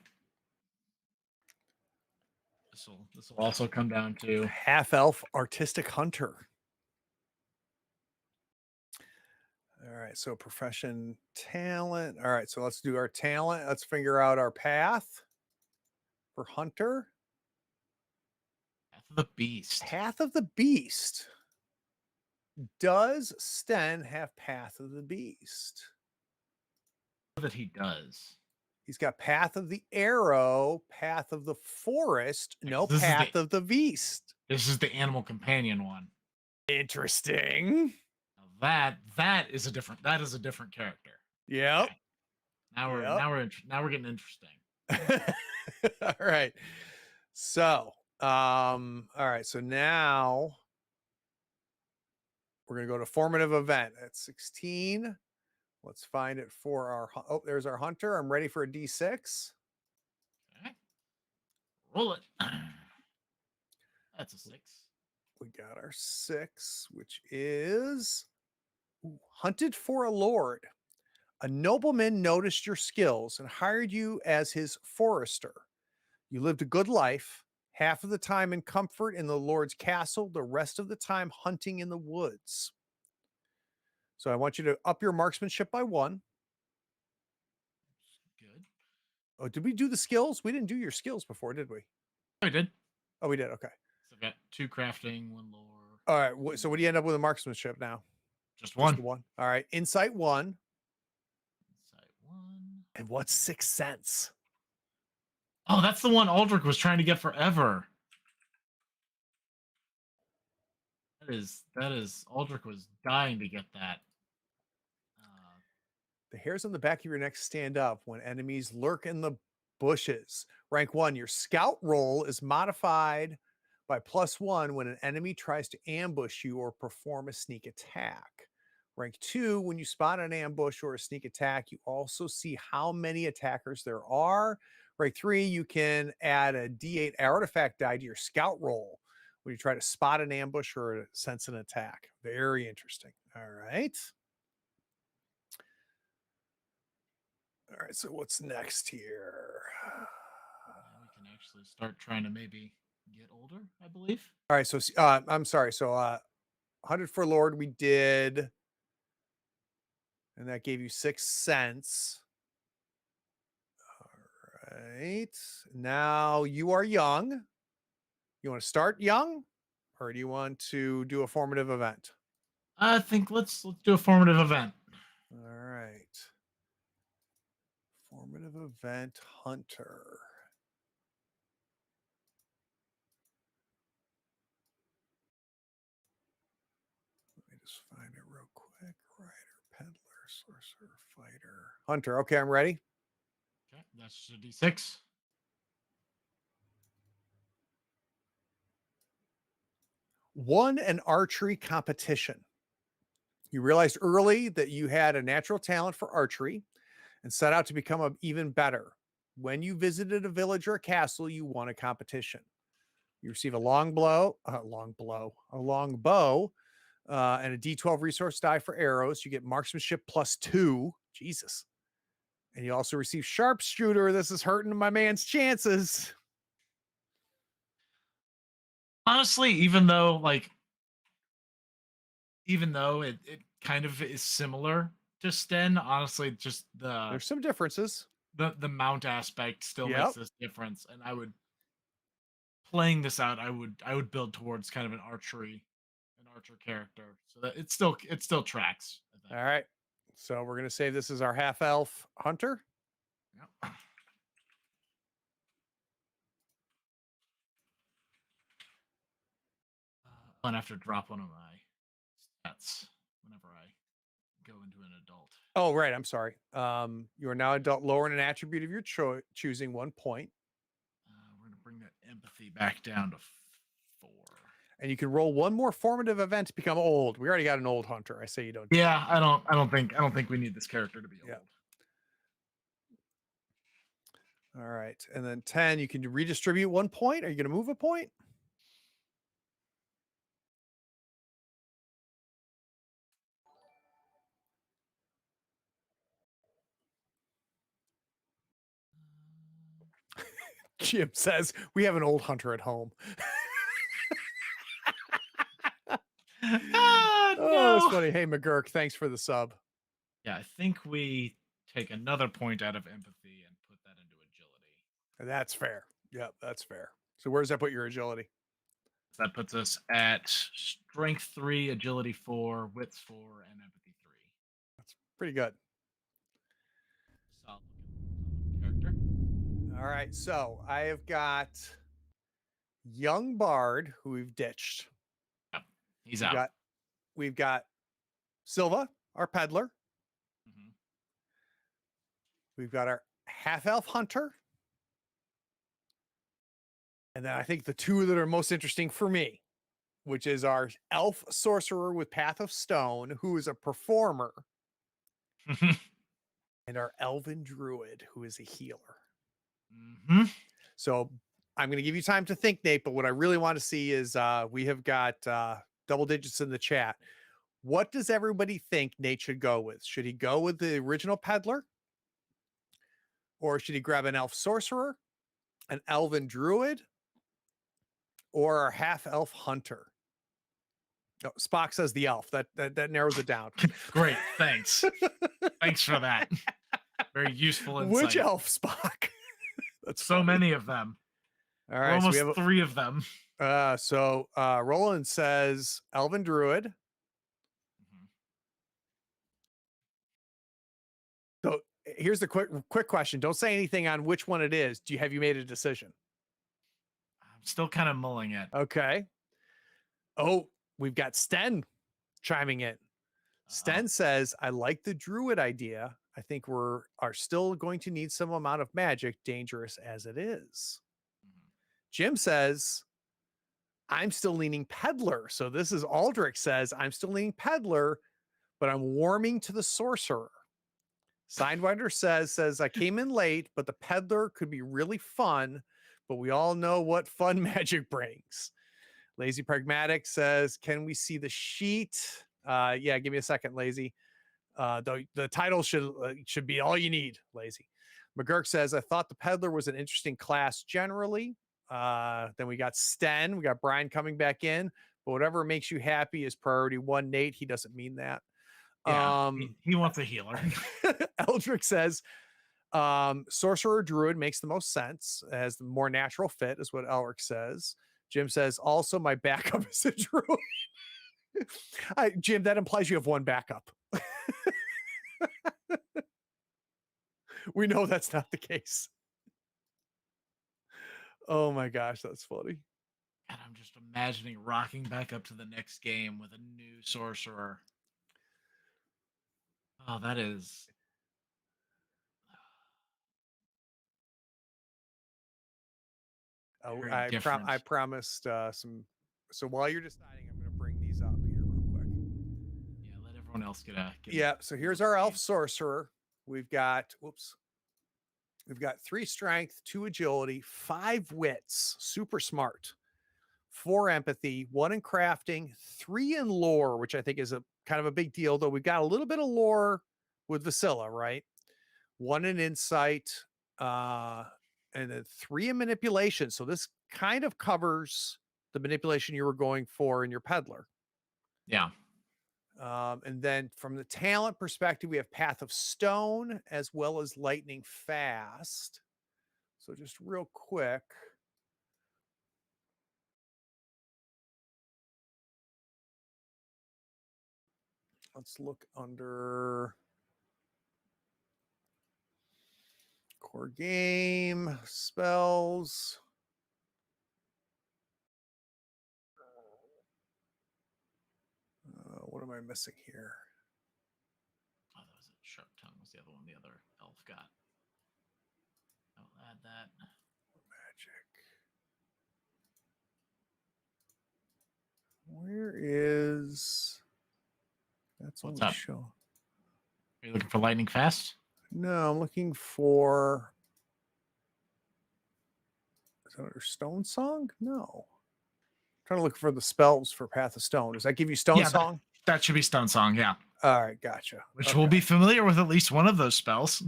B: This will also come down to
A: Half elf artistic hunter. All right, so profession talent. All right, so let's do our talent. Let's figure out our path for hunter.
B: Path of the Beast.
A: Path of the Beast. Does Sten have Path of the Beast?
B: That he does.
A: He's got Path of the Arrow, Path of the Forest, no
B: This is
A: Path of the Beast.
B: This is the animal companion one.
A: Interesting.
B: Now that is a different character.
A: Yep.
B: Okay. Now we're getting interesting.
A: All right. So, all right. So now we're going to go to formative event at 16. Let's find it for our, oh, there's our hunter. I'm ready for a D6.
B: Okay. Roll it. That's a 6.
A: We got our 6, which is hunted for a lord. A nobleman noticed your skills and hired you as his forester. You lived a good life, half of the time in comfort in the Lord's castle, the rest of the time hunting in the woods. So I want you to up your marksmanship by one.
B: Good.
A: Oh, did we do the skills? We didn't do your skills before, did we?
B: I did.
A: Oh, we did. Okay.
B: So I've got 2 crafting, 1 lore.
A: All right. So what do you end up with a marksmanship now?
B: Just
A: Just
B: 1.
A: the one. All right. Insight one.
B: Insight 1.
A: And what's 6 sense?
B: Oh, that's the one Aldrich was trying to get forever. That is Aldrich was dying to get that.
A: The hairs on the back of your neck stand up when enemies lurk in the bushes. Rank one, your scout roll is modified by +1 when an enemy tries to ambush you or perform a sneak attack. Rank two, when you spot an ambush or a sneak attack, you also see how many attackers there are. Rank three, you can add a D8 artifact die to your scout roll when you try to spot an ambush or sense an attack. Very interesting. All right. All right, so what's next here?
B: Yeah, we can actually start trying to maybe get older, I believe.
A: All right, so I'm sorry. So 100 for Lord we did, and that gave you 6 sense. All right, now you are young. You want to start young, or do you want to do a formative event?
B: I think let's do a formative event.
A: All right, formative event hunter. Let me just find it real quick. Rider, peddler, sorcerer, fighter, hunter. Okay, I'm ready.
B: Okay, that's a D6.
A: Won an archery competition. You realized early that you had a natural talent for archery and set out to become even better. When you visited a village or a castle, you won a competition. You receive a long bow, and a D12 resource die for arrows. You get marksmanship +2. Jesus. And you also receive sharpshooter. This is hurting my man's chances.
B: Honestly, even though it kind of is similar to Sten, honestly, just
A: There's some differences.
B: the mount aspect still makes
A: Yep.
B: this difference. And I would playing this out, I would build towards kind of an archer character, so that it still tracks. I think.
A: All right. So we're going to say this is our half elf hunter.
B: Yep. And I have to drop one of my stats whenever I go into an adult.
A: Oh, right. I'm sorry. You are now adult, lowering an attribute of your choosing 1 point.
B: We're gonna bring that empathy back down to 4.
A: And you can roll one more formative event to become old. We already got an old hunter. I say you don't.
B: Yeah, I don't think we need this character to be
A: Yeah.
B: old.
A: All right. And then 10, you can redistribute 1 point. Are you going to move a point? Jim says we have an old hunter at home.
B: Ah,
A: Oh, that's
B: no.
A: funny. Hey, McGurk, thanks for the sub.
B: Yeah, I think we take another point out of empathy and put that into agility.
A: That's fair. Yep, that's fair. So where does that put your agility?
B: That puts us at strength 3, agility 4, wits 4, and empathy 3.
A: Pretty good.
B: Solid character.
A: All right. So I have got young bard who we've ditched.
B: Yep. He's
A: We've
B: out.
A: we've got Silva, our peddler.
B: Mhm.
A: We've got our half elf hunter. And then I think the two that are most interesting for me, which is our elf sorcerer with Path of Stone, who is a performer, and our elven druid, who is a healer.
B: Mm-hmm.
A: So I'm going to give you time to think, Nate, but what I really want to see is we have got double digits in the chat. What does everybody think Nate should go with? Should he go with the original peddler? Or should he grab an elf sorcerer, an elven druid, or a half elf hunter? Oh, Spock says the elf. That narrows it down.
B: Great, thanks. Thanks for that. Very useful
A: Which
B: insight.
A: elf, Spock? That's
B: So
A: funny.
B: many of them.
A: All
B: We're
A: right, so we
B: almost
A: have
B: three of them.
A: Roland says elven druid.
B: Mhm.
A: So here's the quick question. Don't say anything on which one it is. Have you made a decision?
B: I'm still kind of mulling it.
A: Okay. Oh, we've got Sten chiming in.
B: Uh-oh.
A: Sten says, I like the druid idea. I think are still going to need some amount of magic, dangerous as it is.
B: Mhm.
A: Jim says, I'm still leaning peddler. So this is Aldrich says, I'm still leaning peddler, but I'm warming to the sorcerer. Sidewinder says I came in late, but the peddler could be really fun, but we all know what fun magic brings. Lazy Pragmatic says, can we see the sheet? Yeah, give me a second, Lazy. The title should be all you need, Lazy. McGurk says, I thought the peddler was an interesting class generally. Then we got Sten. We got Brian coming back in. But whatever makes you happy is priority one, Nate. He doesn't mean that.
B: Yeah, he wants a healer.
A: Eldrick says, sorcerer druid makes the most sense as the more natural fit, is what Elric says. Jim says, also, my backup is a druid. Jim, that implies you have one backup. We know that's not the case. Oh my gosh, that's funny.
B: And I'm just imagining rocking back up to the next game with a new sorcerer. Oh, that is
A: Oh,
B: very
A: I
B: different.
A: promised some. So while you're deciding, I'm going to bring these up here real quick.
B: Yeah, let everyone else get a
A: Yeah. So
B: feel
A: here's
B: of the
A: our elf
B: game.
A: sorcerer. We've got we've got 3 strength, 2 agility, 5 wits, super smart, 4 empathy, 1 in crafting, 3 in lore, which I think is a kind of a big deal. Though we've got a little bit of lore with Vasilla, right? 1 in insight, uh, and then 3 in manipulation. So this kind of covers the manipulation you were going for in your peddler.
B: Yeah.
A: And then from the talent perspective, we have Path of Stone as well as Lightning Fast. So just real quick. Let's look under core game, spells. What am I missing here?
B: Oh, that was a sharp tongue. Was the other one the other elf got? I'll add that.
A: Magic. Where is that's
B: What's
A: only
B: up?
A: show.
B: Are you looking for lightning fast?
A: No, I'm looking for is that under Stone Song? No. I'm trying to look for the spells for Path of Stone. Does that give you Stone
B: Yeah,
A: Song?
B: that should be Stone Song. Yeah,
A: All right, gotcha.
B: which
A: Okay.
B: will be familiar with at least one of those spells.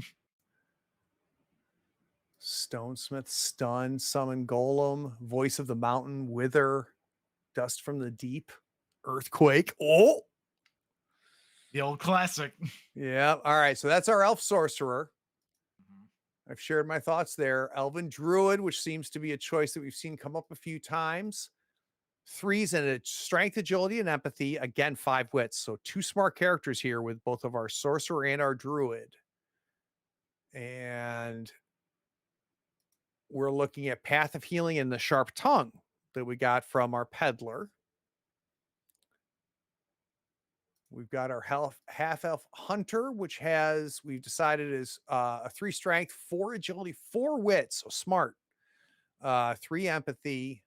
A: Stonesmith, Stun, Summon Golem, Voice of the Mountain, Wither, Dust from the Deep, Earthquake. Oh,
B: The old classic.
A: yeah. All right. So that's our Elf Sorcerer.
B: Mhm.
A: I've shared my thoughts there. Elven Druid, which seems to be a choice that we've seen come up a few times. 3s and a strength, agility, and empathy. Again, 5 wits. So 2 smart characters here with both of our sorcerer and our druid. And we're looking at Path of Healing and the Sharp Tongue that we got from our peddler. We've got our half elf hunter, which we've decided is a 3 strength, 4 agility, 4 wits. So smart. 3 empathy,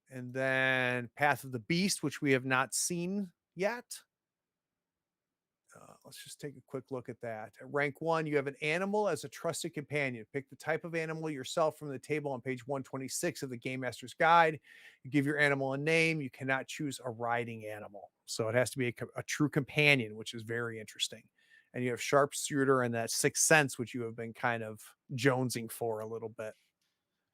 A: and then Path of the Beast, which we have not seen yet. Let's just take a quick look at that. At rank 1, you have an animal as a trusted companion. Pick the type of animal yourself from the table on page 126 of the Game Master's Guide. You give your animal a name. You cannot choose a riding animal. So it has to be a true companion, which is very interesting. And you have sharpshooter and that sixth sense, which you have been kind of jonesing for a little bit.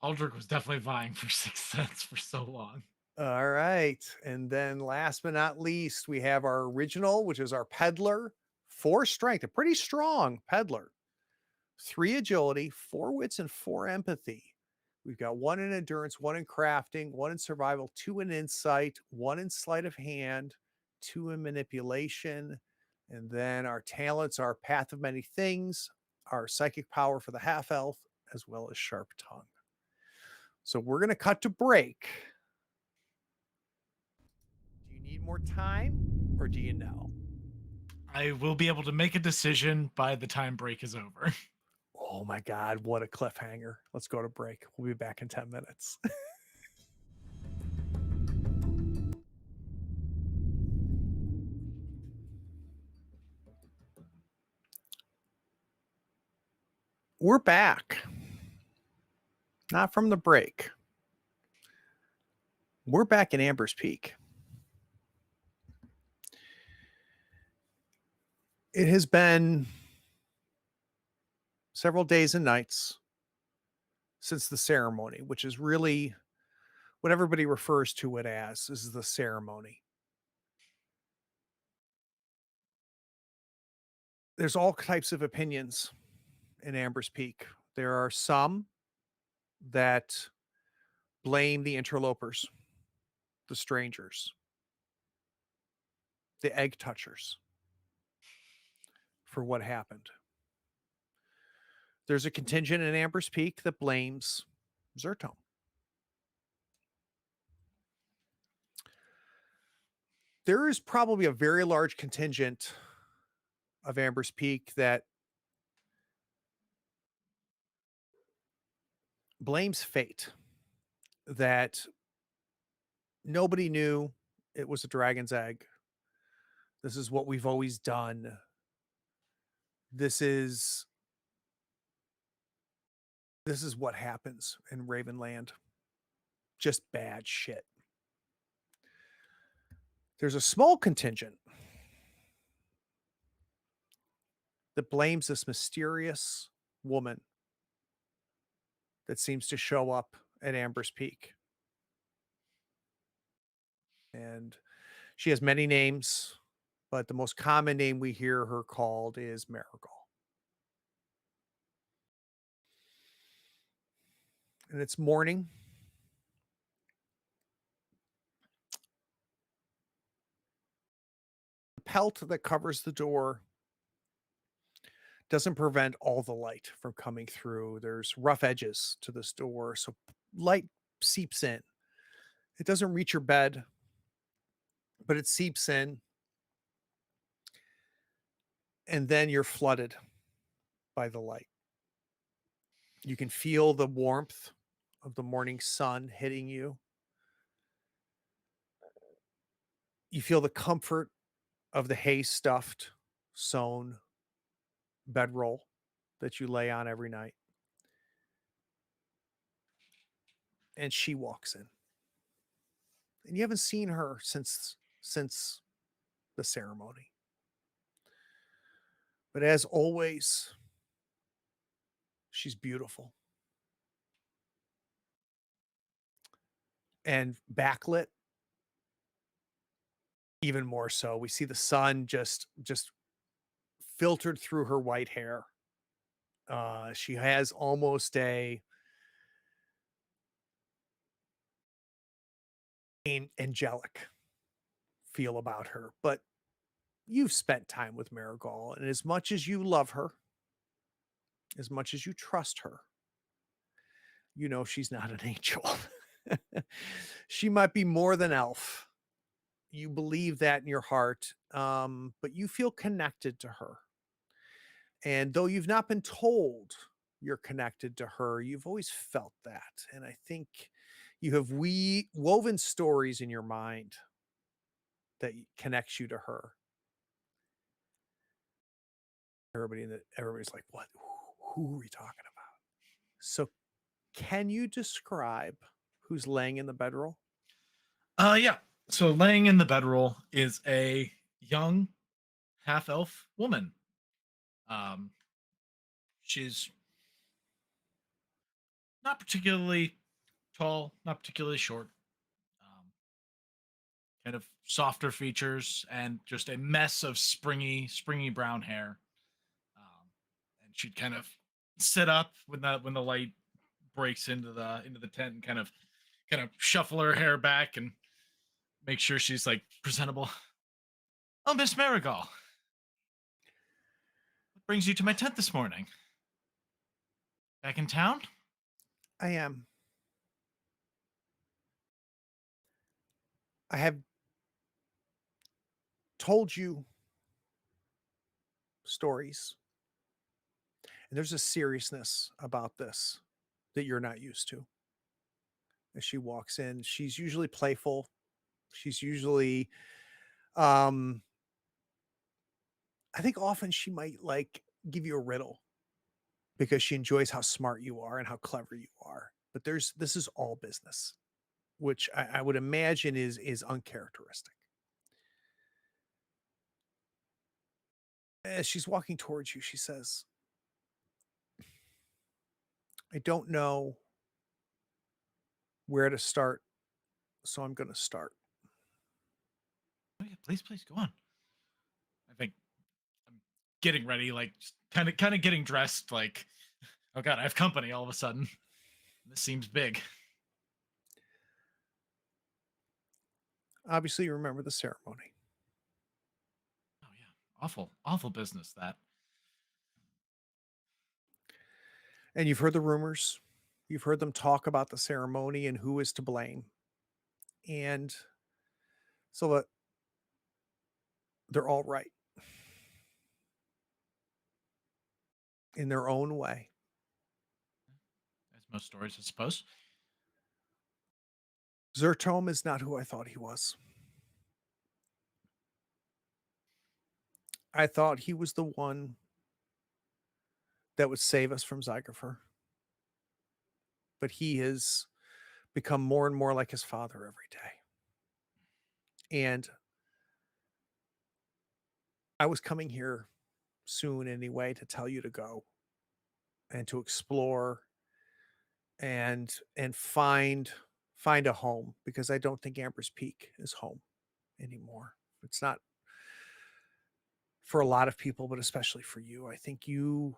B: Aldrich was definitely vying for Sixth Sense for so long.
A: All right. And then last but not least, we have our original, which is our peddler. 4 strength, a pretty strong peddler. 3 agility, 4 wits, and 4 empathy. We've got 1 in endurance, 1 in crafting, 1 in survival, 2 in insight, 1 in sleight of hand, 2 in manipulation. And then our talents are path of many things, our psychic power for the half elf, as well as sharp tongue. So we're going to cut to break. Do you need more time or do you know?
B: I will be able to make a decision by the time break is over.
A: Oh my God, what a cliffhanger. Let's go to break. We'll be back in 10 minutes. We're back. Not from the break. We're back in Amber's Peak. It has been several days and nights since the ceremony, which is really what everybody refers to it as, is the ceremony. There's all types of opinions in Amber's Peak. There are some that blame the interlopers, the strangers, the egg touchers for what happened. There's a contingent in Amber's Peak that blames Zertone. There is probably a very large contingent of Amber's Peak that blames fate, that nobody knew it was a dragon's egg. This is what we've always done. This is what happens in Ravenland. Just bad shit. There's a small contingent that blames this mysterious woman that seems to show up at Amber's Peak. And she has many names, but the most common name we hear her called is Marigold. And it's morning. The pelt that covers the door doesn't prevent all the light from coming through. There's rough edges to this door, so light seeps in. It doesn't reach your bed, but it seeps in. And then you're flooded by the light. You can feel the warmth of the morning sun hitting you. You feel the comfort of the hay stuffed, sewn bedroll that you lay on every night. And she walks in. And you haven't seen her since the ceremony. But as always, she's beautiful. And backlit, even more so. We see the sun just filtered through her white hair. She has almost a angelic feel about her, but you've spent time with Marigold, and as much as you love her, as much as you trust her, you know she's not an angel. She might be more than elf. You believe that in your heart, but you feel connected to her. And though you've not been told you're connected to her, you've always felt that. And I think you have woven stories in your mind that connects you to her. Everybody's like, "What? Who are we talking about?" So, can you describe who's laying in the bedroll?
B: Yeah. So laying in the bedroll is a young half elf woman. Um, she's not particularly tall, not particularly short. Um, kind of softer features and just a mess of springy brown hair. Um, and she'd kind of sit up when the light breaks into the tent and kind of shuffle her hair back and make sure she's like presentable. Oh, Miss Marigal, what brings you to my tent this morning? Back in town?
A: I am. I have told you stories, and there's a seriousness about this that you're not used to. As she walks in, she's usually playful. She's usually, um, I think often she might like give you a riddle because she enjoys how smart you are and how clever you are. But this is all business, which I would imagine is uncharacteristic. As she's walking towards you, she says, "I don't know where to start, so I'm going to start."
B: Oh, yeah, please go on. I think I'm getting ready, like kind of getting dressed. Like, oh god, I have company all of a sudden. This seems big.
A: Obviously, you remember the ceremony,
B: Oh yeah, awful business that.
A: and you've heard the rumors. You've heard them talk about the ceremony and who is to blame. And so they're all right in their own way.
B: As most stories, I suppose.
A: Zertome is not who I thought he was. I thought he was the one that would save us from Zygerfer, but he has become more and more like his father every day. And I was coming here soon anyway to tell you to go and to explore and find a home because I don't think Amber's Peak is home anymore. It's not for a lot of people, but especially for you. I think you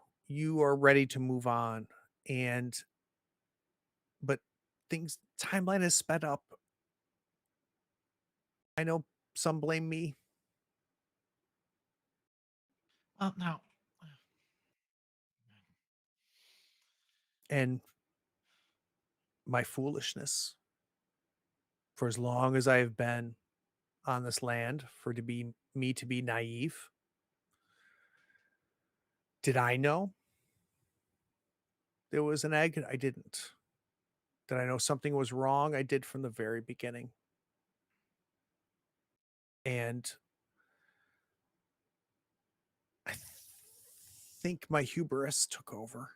A: are ready to move on, and but things timeline has sped up. I know some blame me
B: Well, now,
A: and my foolishness for as long as I have been on this land for to be me to be naive. Did I know there was an egg? I didn't. Did I know something was wrong? I did from the very beginning. And I think my hubris took over.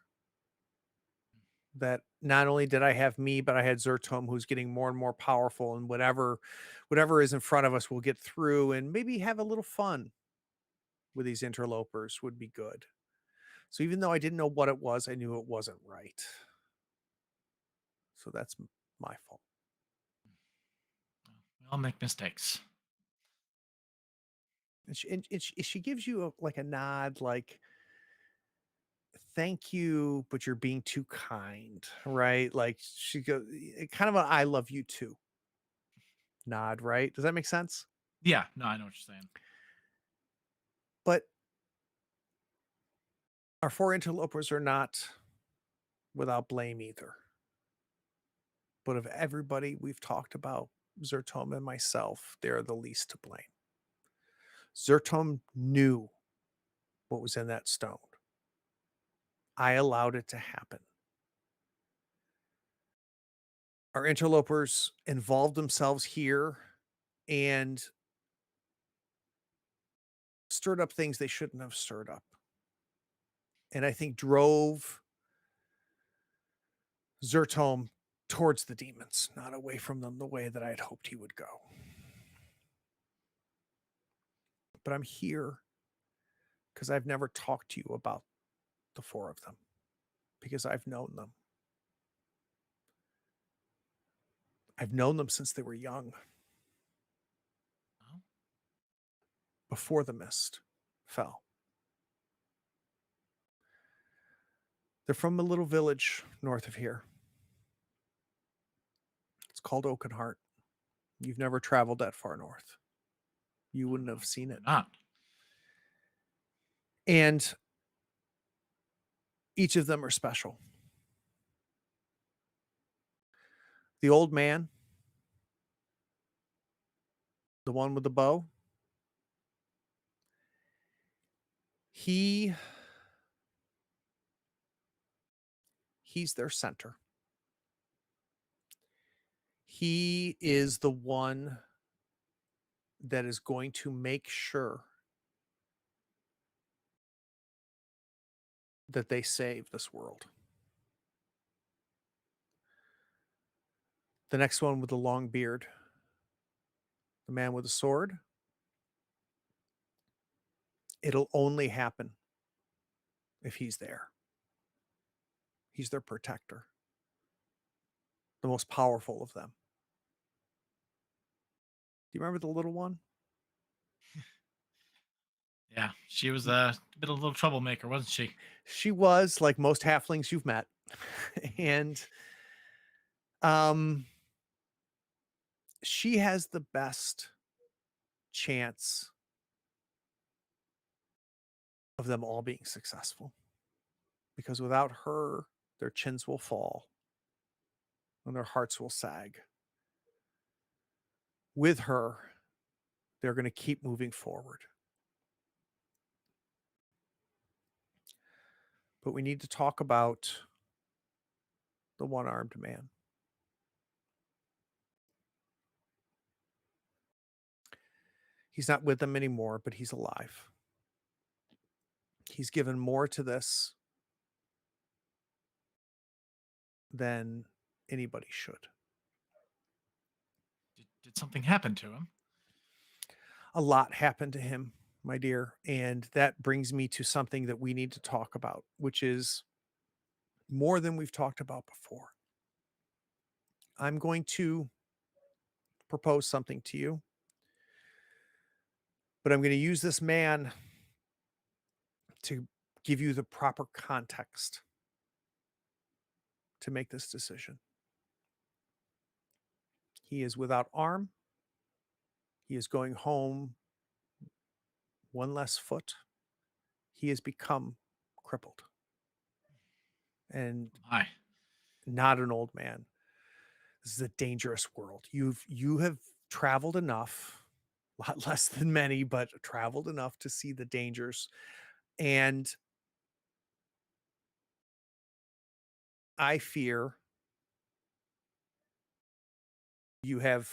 A: That not only did I have me, but I had Zertome who's getting more and more powerful, and whatever is in front of us we'll get through and maybe have a little fun with these interlopers would be good. So even though I didn't know what it was, I knew it wasn't right. So that's my fault.
B: we all make mistakes.
A: And she gives you like a nod, like thank you, but you're being too kind, right? Like she goes, kind of a I love you too nod, right? Does that make sense?
B: Yeah, no, I know what you're saying.
A: But our four interlopers are not without blame either. But of everybody we've talked about, Zertome and myself, they're the least to blame. Zertome knew what was in that stone. I allowed it to happen. Our interlopers involved themselves here and stirred up things they shouldn't have stirred up. and I think drove Zertome towards the demons, not away from them the way that I had hoped he would go. But I'm here because I've never talked to you about the four of them, because I've known them. I've known them since they were young,
B: Oh,
A: before the mist fell. They're from a little village north of here. It's called Oakenheart. You've never traveled that far north. You
B: no,
A: wouldn't
B: no,
A: have seen it.
B: absolutely not.
A: And each of them are special. The old man, the one with the bow, he he's their center. He is the one that is going to make sure that they save this world. The next one with the long beard, the man with the sword, it'll only happen if he's there. He's their protector, the most powerful of them. Do you remember the little one?
B: Yeah, she was a bit of a little troublemaker, wasn't she?
A: She was like most halflings you've met. And um she has the best chance of them all being successful, because without her, their chins will fall and their hearts will sag. With her, they're going to keep moving forward. But we need to talk about the one armed man. He's not with them anymore, but he's alive. He's given more to this than anybody should.
B: Did something happen to him?
A: A lot happened to him, my dear. And that brings me to something that we need to talk about, which is more than we've talked about before. I'm going to propose something to you, but I'm going to use this man to give you the proper context to make this decision. He is without arm. He is going home one less foot. He has become crippled and
B: Hi.
A: not an old man. This is a dangerous world. You have traveled enough, a lot less than many, but traveled enough to see the dangers. And I fear you have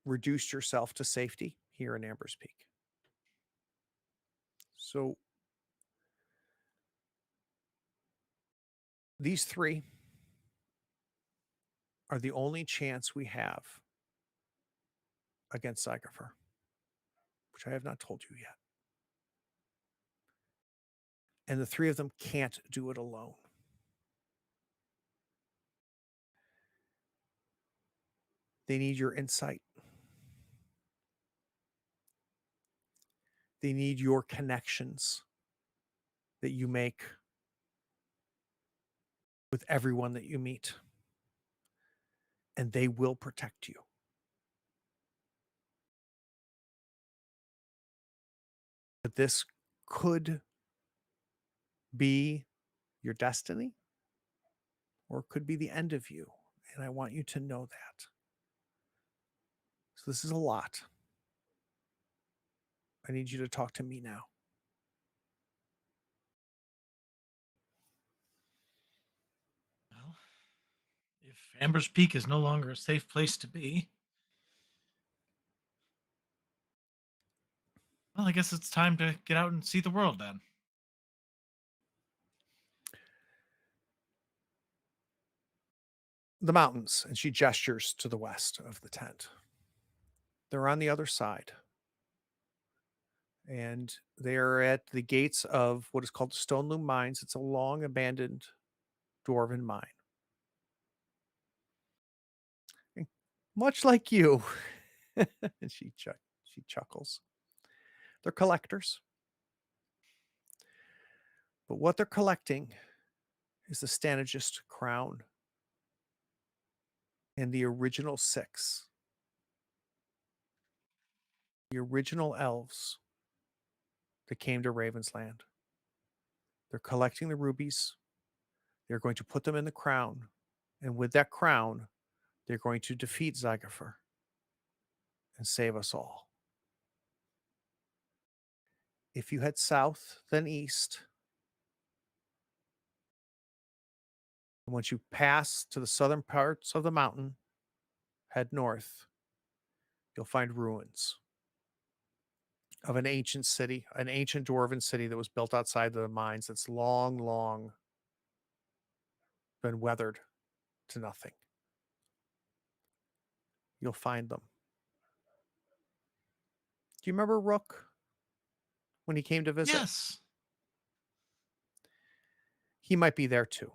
A: reduced yourself to safety here in Amber's Peak. So these three are the only chance we have against Zygerfer, which I have not told you yet. And the three of them can't do it alone. They need your insight. They need your connections that you make with everyone that you meet. And they will protect you. But this could be your destiny, or it could be the end of you. And I want you to know that. So this is a lot. I need you to talk to me now.
B: Well, if Amber's Peak is no longer a safe place to be, well, I guess it's time to get out and see the world then.
A: the mountains, and she gestures to the west of the tent. They're on the other side, and they're at the gates of what is called the Stone Loom Mines. It's a long abandoned dwarven mine. And much like you, and she chuckles. They're collectors, but what they're collecting is the Stanagist crown and the original six, the original elves that came to Ravensland. They're collecting the rubies. They're going to put them in the crown. And with that crown, they're going to defeat Zygofer and save us all. If you head south, then east, and once you pass to the southern parts of the mountain, head north, you'll find ruins of an ancient city, an ancient dwarven city that was built outside the mines that's long, long been weathered to nothing. You'll find them. Do you remember Rook when he came to visit?
B: Yes.
A: He might be there too.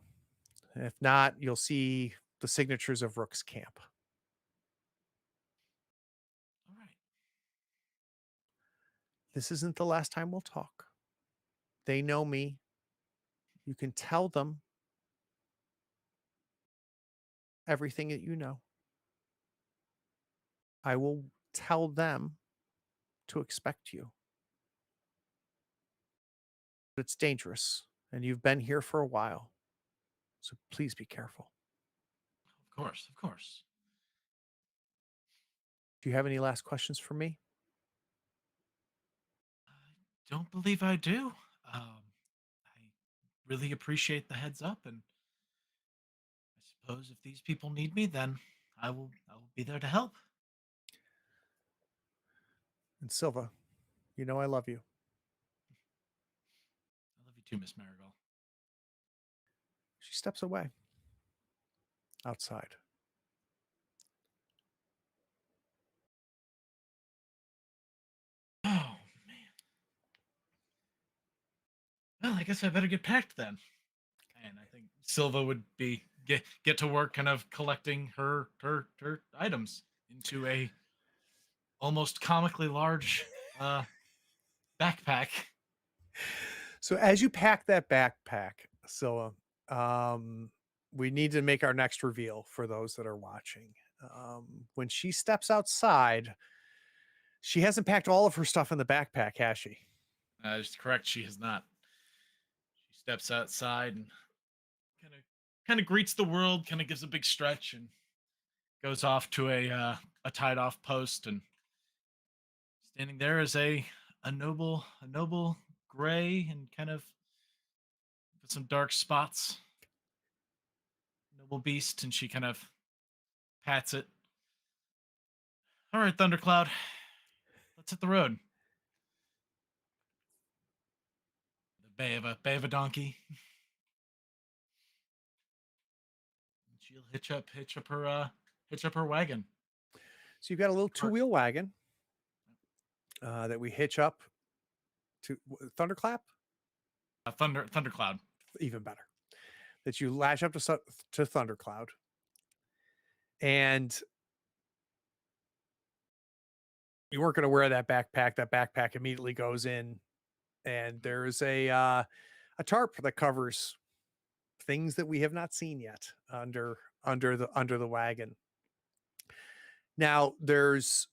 A: If not, you'll see the signatures of Rook's camp.
B: All right.
A: This isn't the last time we'll talk. They know me. You can tell them everything that you know. I will tell them to expect you. But it's dangerous, and you've been here for a while. So please be careful.
B: Of course. Of course.
A: Do you have any last questions for me?
B: I don't believe I do. I really appreciate the heads up, and I suppose if these people need me, then I will be there to help.
A: And Silva, you know I love you.
B: I love you too, Miss Marigold.
A: She steps away outside.
B: Oh man. Well, I guess I better get packed then. And I think Silva would be get to work, kind of collecting her items into a almost comically large uh, backpack.
A: So as you pack that backpack, Scylla, um, we need to make our next reveal for those that are watching. When she steps outside, she hasn't packed all of her stuff in the backpack, has she?
B: Just correct, she has not. She steps outside and kind of kind of greets the world, kind of gives a big stretch, and goes off to a tied off post. And standing there is a noble gray and kind of with some dark spots, noble beast, and she kind of pats it. All right, Thundercloud, let's hit the road. The bay of a donkey. She'll hitch up her wagon.
A: So you've got a little
B: Cart.
A: two-wheel wagon that we hitch up to Thunderclap,
B: Thundercloud.
A: even better. That you latch up to Thundercloud, and you weren't going to wear that backpack. That backpack immediately goes in, and there's a tarp that covers things that we have not seen yet under the wagon. Now there's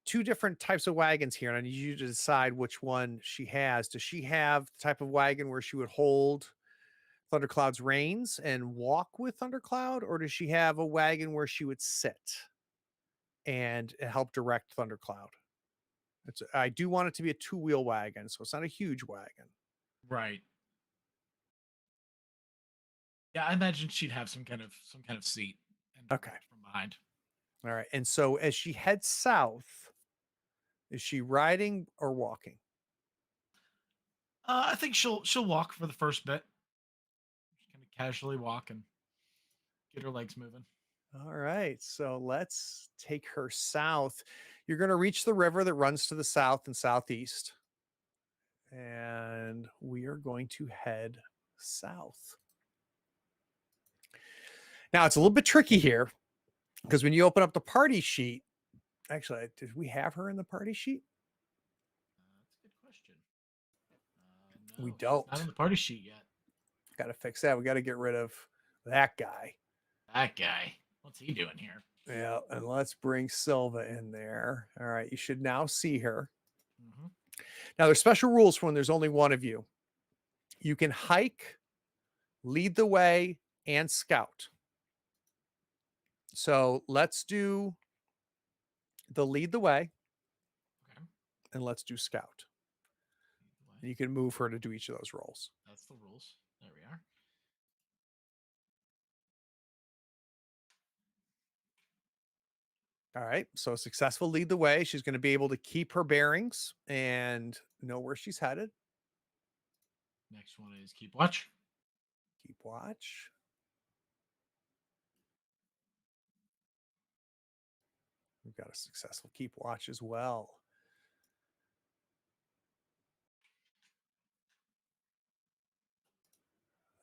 A: two different types of wagons here, and I need you to decide which one she has. Does she have the type of wagon where she would hold Thundercloud's reins and walk with Thundercloud, or does she have a wagon where she would sit and help direct Thundercloud? I do want it to be a two-wheel wagon, so it's not a huge wagon.
B: Right. Yeah, I imagine she'd have some kind of seat and
A: Okay.
B: direct from behind.
A: All right. And so as she heads south, is she riding or walking?
B: I think she'll walk for the first bit. Just kind of casually walk and get her legs moving.
A: All right. So let's take her south. You're going to reach the river that runs to the south and southeast. And we are going to head south. Now, it's a little bit tricky here because when you open up the party sheet, actually, did we have her in the party sheet?
B: That's a good question.
A: We
B: No, she's not
A: don't.
B: on the party sheet yet.
A: Got to fix that. We got to get rid of that guy.
B: That guy. What's he doing here?
A: Yeah. And let's bring Silva in there. All right. You should now see her.
B: Mm-hmm.
A: Now, there's special rules for when there's only one of you. You can hike, lead the way, and scout. So let's do the lead the way
B: Okay.
A: and let's do scout.
B: Either
A: And
B: way,
A: you can move her to do each of those roles.
B: that's the rules. There we are.
A: All right. So successful lead the way. She's going to be able to keep her bearings and know where she's headed.
B: Next one is keep watch.
A: Keep watch. We've got a successful keep watch as well.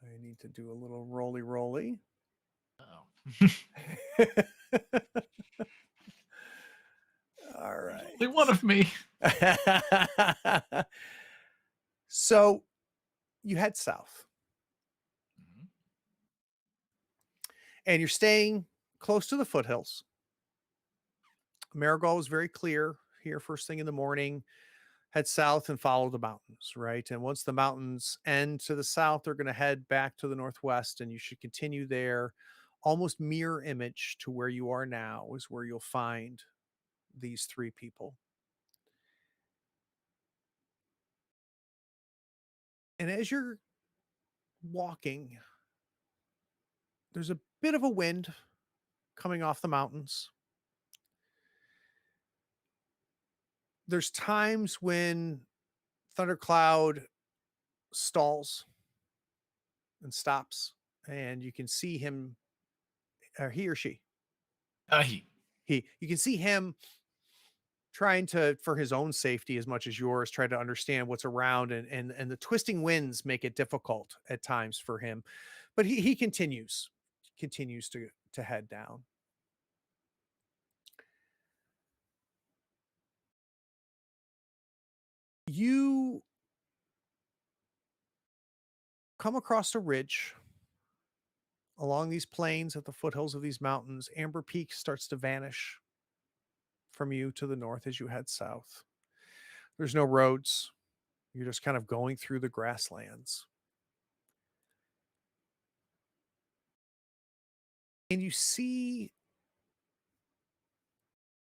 A: I need to do a little roly roly.
B: Oh.
A: All
B: There's
A: right.
B: only one of me.
A: So you head south
B: Mm-hmm.
A: and you're staying close to the foothills. Marigold was very clear here first thing in the morning. Head south and follow the mountains, right? And once the mountains end to the south, they're going to head back to the northwest, and you should continue there. Almost mirror image to where you are now is where you'll find these three people. And as you're walking, there's a bit of a wind coming off the mountains. There's times when Thundercloud stalls and stops, and you can see him, or he or she.
B: He.
A: You can see him trying to, for his own safety as much as yours, try to understand what's around, and the twisting winds make it difficult at times for him. But he continues to head down. You come across a ridge along these plains at the foothills of these mountains. Amber Peak starts to vanish from you to the north as you head south. There's no roads. You're just kind of going through the grasslands. And you see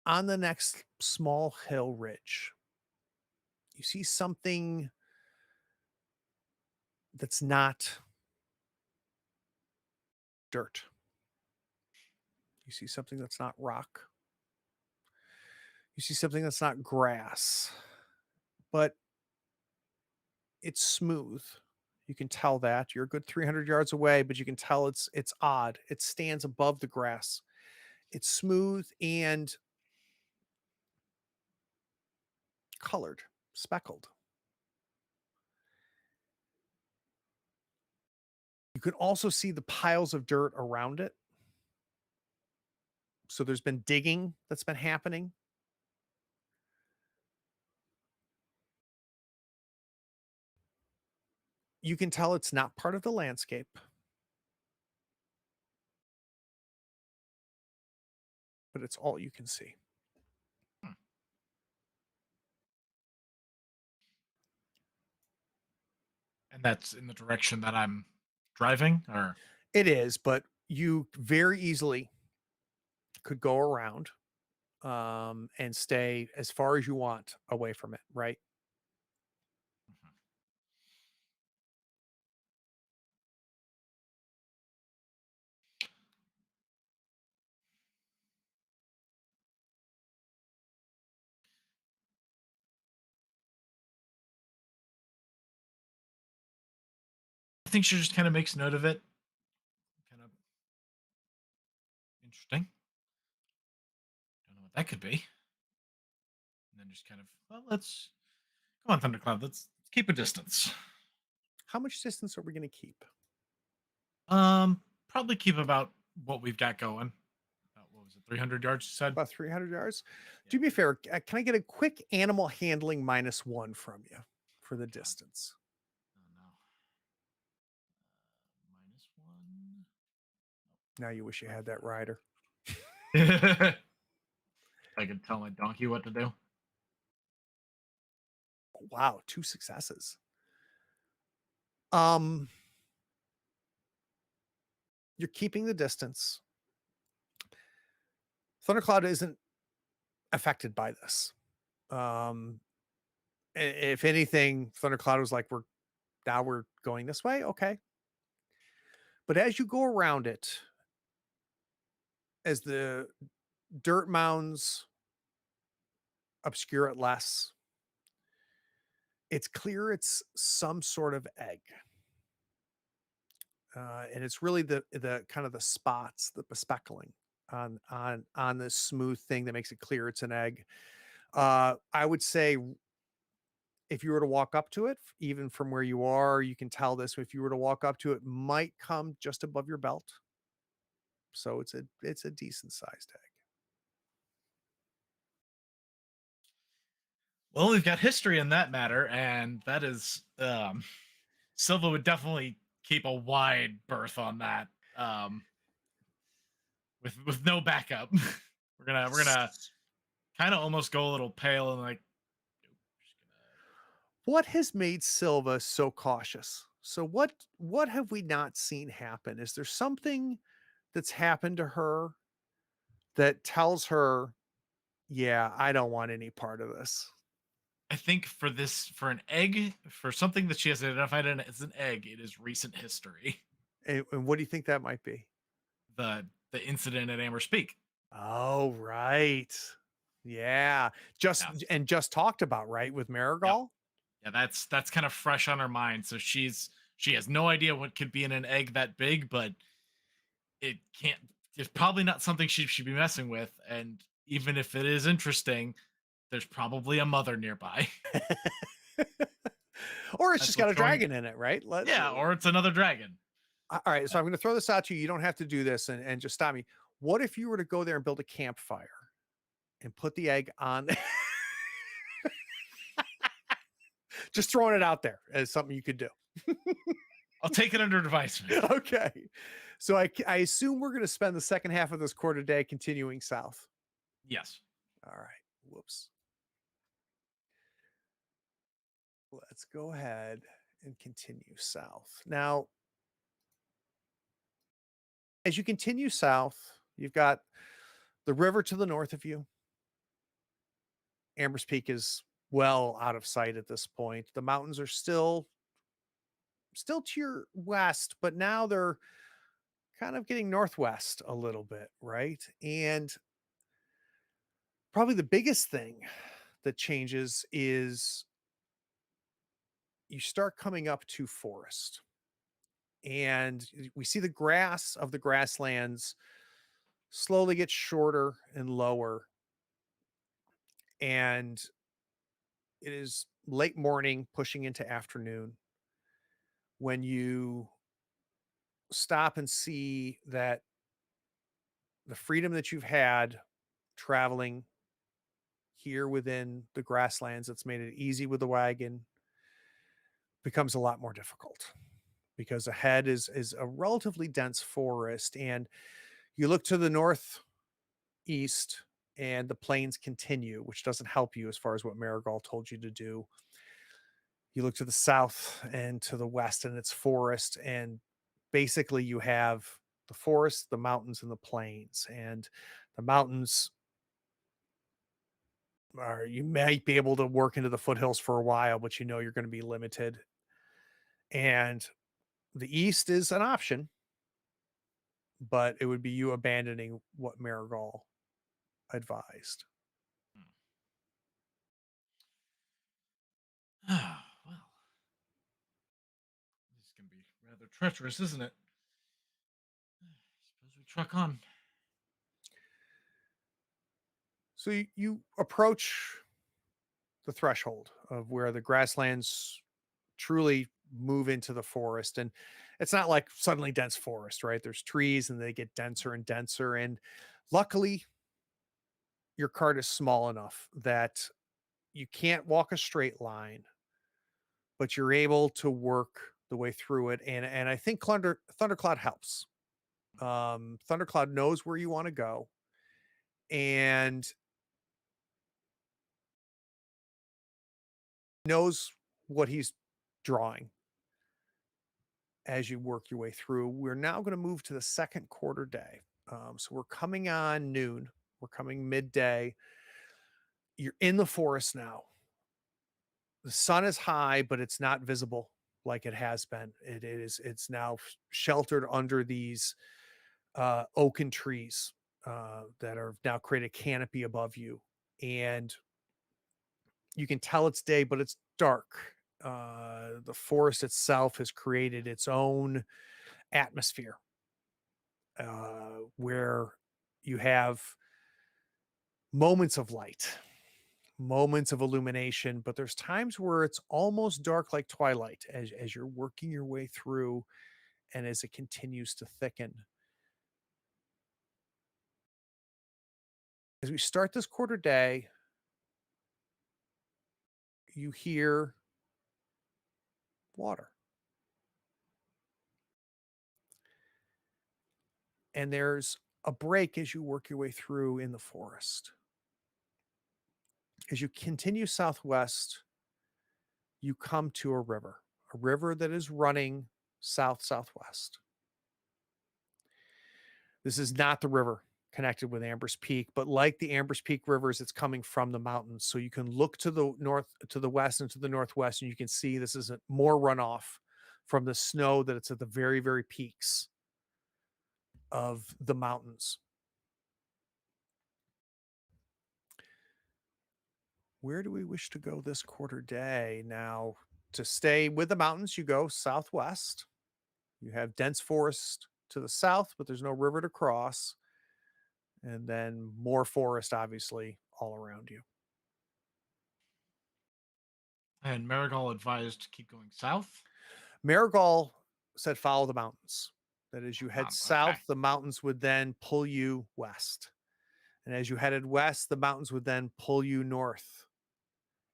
A: on the next small hill ridge, you see something that's not dirt. You see something that's not rock. You see something that's not grass, but it's smooth. You can tell that. You're a good 300 yards away, but you can tell it's odd. It stands above the grass. It's smooth and colored, speckled. You can also see the piles of dirt around it. So there's been digging that's been happening. You can tell it's not part of the landscape, but it's all you can see.
B: Hmm. And that's in the direction that I'm driving, or
A: It is, but you very easily could go around and stay as far as you want away from it, right?
B: Mhm. I think she just kind of makes note of it. Kind of interesting. That could be. And then just kind of, well, let's come on, Thundercloud. Let's keep a distance.
A: How much distance are we going to keep?
B: Probably keep about what we've got going. About, what was it, 300 yards? You said.
A: About 300 yards.
B: Yeah.
A: Do me a favor. Can I get a quick animal handling -1 from you for the
B: God.
A: distance?
B: Oh no. -1.
A: Now you wish you had that rider.
B: I could tell my donkey what to do.
A: Wow, 2 successes. Um, you're keeping the distance. Thundercloud isn't affected by this. Um, if anything, Thundercloud was like, we're going this way, okay. But as you go around it, as the dirt mounds obscure it less, it's clear it's some sort of egg. And it's really the kind of the spots, the bespeckling on this smooth thing that makes it clear it's an egg. I would say if you were to walk up to it, even from where you are, you can tell this. If you were to walk up to it, might come just above your belt. So it's a decent sized egg.
B: Well, we've got history in that matter, and that is Silva would definitely keep a wide berth on that. With no backup. we're gonna kind of almost go a little pale and like nope, just
A: What has made Silva so cautious? So what have we not seen happen? Is there something that's happened to her that tells her, yeah, I don't want any part of this?
B: I think for this, for an egg, for something that she has identified in as an egg, it is recent history.
A: And what do you think that might be?
B: The incident at Amber's Peak.
A: Oh, right. Yeah.
B: Yeah.
A: Just talked about, right, with
B: Yep.
A: Marigal?
B: Yeah, that's kind of fresh on her mind. So she has no idea what could be in an egg that big, but it can't. It's probably not something she should be messing with. And even if it is interesting, there's probably a mother nearby.
A: Or it's
B: That's
A: just got
B: what's
A: a
B: going.
A: dragon in it, right?
B: Yeah, or it's another dragon.
A: All right,
B: Uh,
A: so I'm gonna throw this out to you. You don't have to do this and just stop me. What if you were to go there and build a campfire and put the egg on just throwing it out there as something you could do.
B: I'll take it under advisement.
A: Okay. So I assume we're gonna spend the second half of this quarter day continuing south.
B: Yes.
A: All right. Whoops. Let's go ahead and continue south. Now, as you continue south, you've got the river to the north of you. Amber's Peak is well out of sight at this point. The mountains are still to your west, but now they're kind of getting northwest a little bit, right? And probably the biggest thing that changes is you start coming up to forest. And we see the grass of the grasslands slowly get shorter and lower. And it is late morning, pushing into afternoon when you stop and see that the freedom that you've had traveling here within the grasslands that's made it easy with the wagon becomes a lot more difficult because ahead is a relatively dense forest, and you look to the northeast and the plains continue, which doesn't help you as far as what Marigal told you to do. You look to the south and to the west and it's forest, and basically you have the forest, the mountains, and the plains. And the mountains are, you might be able to work into the foothills for a while, but you know you're going to be limited. And the east is an option, but it would be you abandoning what Marigal advised.
B: Ah, well, this is gonna be rather treacherous, isn't it? Suppose we truck on.
A: So you approach the threshold of where the grasslands truly move into the forest. And it's not like suddenly dense forest, right? There's trees and they get denser and denser. And luckily, your cart is small enough that you can't walk a straight line, but you're able to work the way through it. And I think Thundercloud helps. Thundercloud knows where you want to go and knows what he's drawing as you work your way through. We're now going to move to the second quarter day. So we're coming on noon. We're coming midday. You're in the forest now. The sun is high, but it's not visible like it has been. It's now sheltered under these oaken trees that are now create a canopy above you. And you can tell it's day, but it's dark. The forest itself has created its own atmosphere where you have moments of light, moments of illumination, but there's times where it's almost dark like twilight as you're working your way through and as it continues to thicken. As we start this quarter day, you hear water. And there's a break as you work your way through in the forest. As you continue southwest, you come to a river that is running south southwest. This is not the river connected with Amber's Peak, but like the Amber's Peak rivers, it's coming from the mountains. So you can look to the north, to the west, and to the northwest, and you can see this is more runoff from the snow that it's at the very, very peaks of the mountains. Where do we wish to go this quarter day? Now, to stay with the mountains, you go southwest. You have dense forest to the south, but there's no river to cross. And then more forest, obviously, all around you.
B: And Marigold advised to keep going south.
A: Marigal said, follow the mountains. That as you head
B: Mountains. Okay.
A: south, the mountains would then pull you west. And as you headed west, the mountains would then pull you north.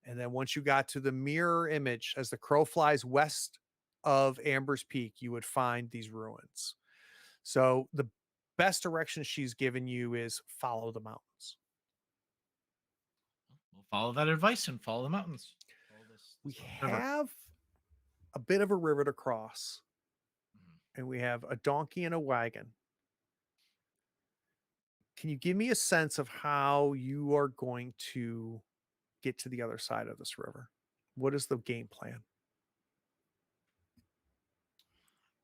A: And then once you got to the mirror image, as the crow flies west of Amber's Peak, you would find these ruins. So the best direction she's given you is follow the mountains.
B: We'll follow that advice and follow the mountains. Follow
A: We
B: this river.
A: have a bit of a river to cross,
B: Mhm.
A: and we have a donkey and a wagon. Can you give me a sense of how you are going to get to the other side of this river? What is the game plan?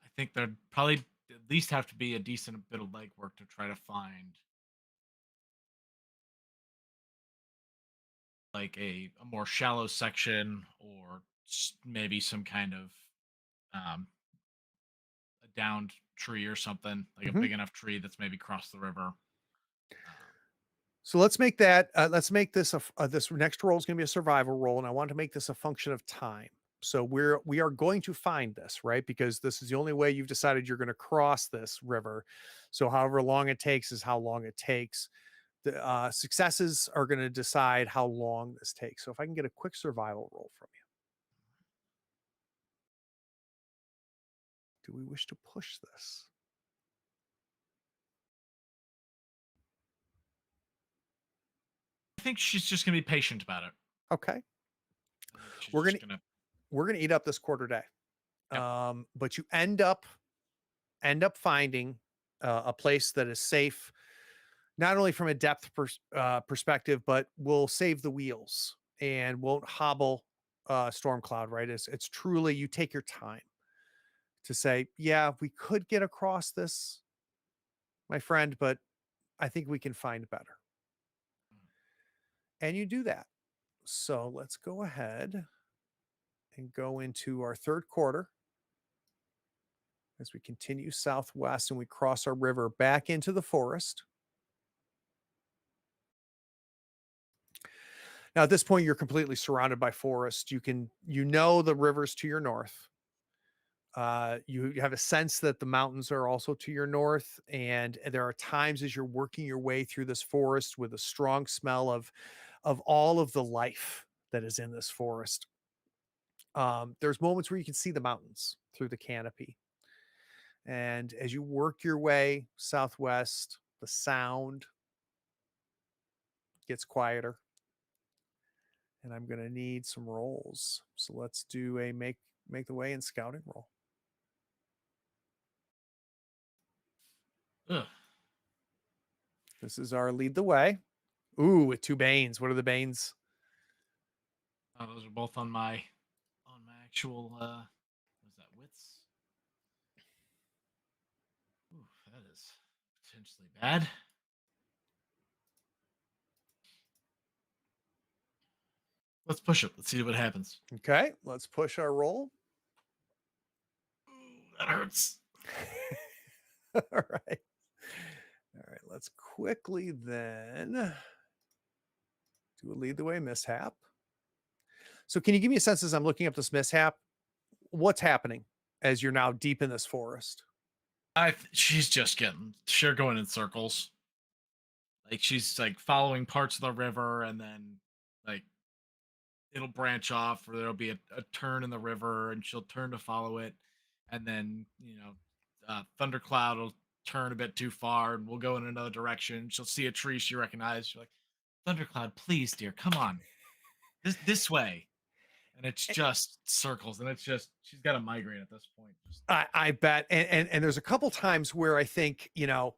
B: I think there'd probably at least have to be a decent bit of legwork to try to find like a more shallow section or maybe some kind of um, a downed tree or something like a
A: Mhm.
B: big enough tree that's maybe crossed the river. Um,
A: So let's make that. Let's make this this next roll is going to be a survival roll, and I want to make this a function of time. So we are going to find this right because this is the only way you've decided you're going to cross this river. So however long it takes is how long it takes. The successes are going to decide how long this takes. So if I can get a quick survival roll from you, do we wish to push this?
B: I think she's just gonna be patient about it.
A: Okay,
B: I think she's
A: we're
B: just
A: gonna
B: gonna.
A: we're gonna eat up this quarter day.
B: Yep.
A: But you end up finding a place that is safe, not only from a depth perspective, but will save the wheels and won't hobble storm cloud. Right? It's truly you take your time to say, yeah, we could get across this, my friend, but I think we can find better, and you do that. So let's go ahead and go into our third quarter as we continue southwest and we cross our river back into the forest. Now, at this point, you're completely surrounded by forest. You know the rivers to your north. You have a sense that the mountains are also to your north, and there are times as you're working your way through this forest with a strong smell of all of the life that is in this forest. There's moments where you can see the mountains through the canopy, and as you work your way southwest, the sound gets quieter, and I'm going to need some rolls. So let's do a make the way and scouting roll.
B: Ugh.
A: This is our lead the way. Ooh, with two banes. What are the banes?
B: Oh, those are both on my actual what is that, wits? Ooh, that is potentially bad. Let's push it. Let's see what happens.
A: Okay, let's push our roll.
B: Ooh, that hurts.
A: All right. All right, let's quickly then do a lead the way mishap. So can you give me a sense as I'm looking up this mishap? What's happening as you're now deep in this forest?
B: She's just getting sure going in circles. Like she's like following parts of the river, and then like it'll branch off, or there'll be a turn in the river, and she'll turn to follow it, and then thundercloud will turn a bit too far, and we'll go in another direction. She'll see a tree she recognizes. She's like, "Thundercloud, please, dear, come on, this way." And it's just circles, and it's just she's got a migraine at this point. Just
A: I bet, and there's a couple times where I think, all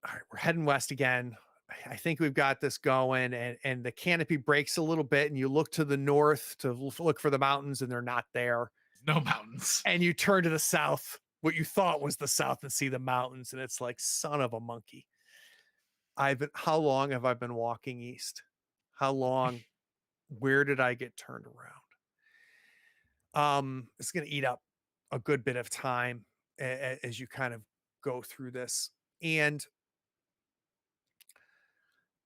A: right, we're heading west again. I think we've got this going, and the canopy breaks a little bit, and you look to the north to look for the mountains, and they're not there.
B: no mountains.
A: And you turn to the south, what you thought was the south, and see the mountains, and it's like, son of a monkey. How long have I been walking east? How long? Where did I get turned around? It's going to eat up a good bit of time as you kind of go through this. And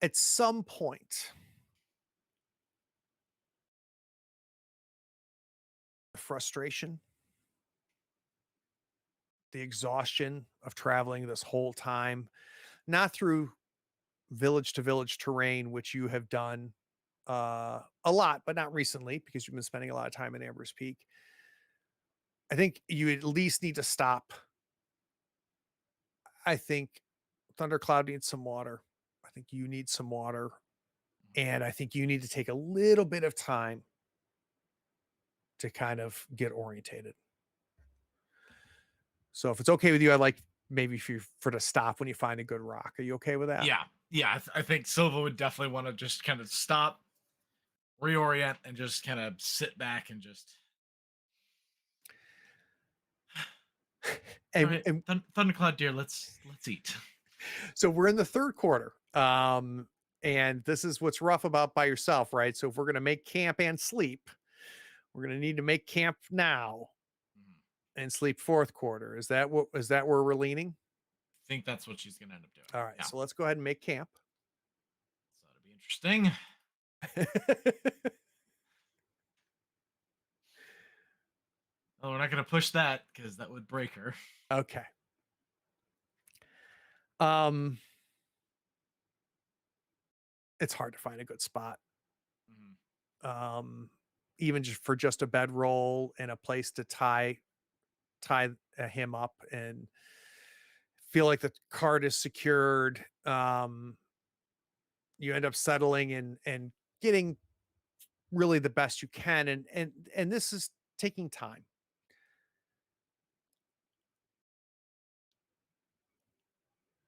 A: at some point, the frustration, the exhaustion of traveling this whole time, not through village to village terrain, which you have done a lot, but not recently because you've been spending a lot of time in Amber's Peak. I think you at least need to stop. I think Thundercloud needs some water. I think you need some water. And I think you need to take a little bit of time to kind of get orientated. So if it's okay with you, I'd like maybe for to stop when you find a good rock. Are you okay with that?
B: Yeah, yeah. I think Silva would definitely want to just kind of stop, reorient, and just kind of sit back and just. All right,
A: And
B: Thundercloud, dear, let's eat.
A: so we're in the third quarter. And this is what's rough about by yourself, right? So if we're gonna make camp and sleep, we're gonna need to make camp now
B: Mhm.
A: and sleep fourth quarter. Is that where we're leaning?
B: I think that's what she's gonna end up doing.
A: All right,
B: Yeah,
A: so let's go ahead and make camp.
B: so it'll be interesting. Oh, we're not gonna push that because that would break her.
A: Okay. Um, it's hard to find a good spot.
B: Mhm.
A: Um, even just for just a bedroll and a place to tie him up and feel like the cart is secured. You end up settling and getting really the best you can, and this is taking time.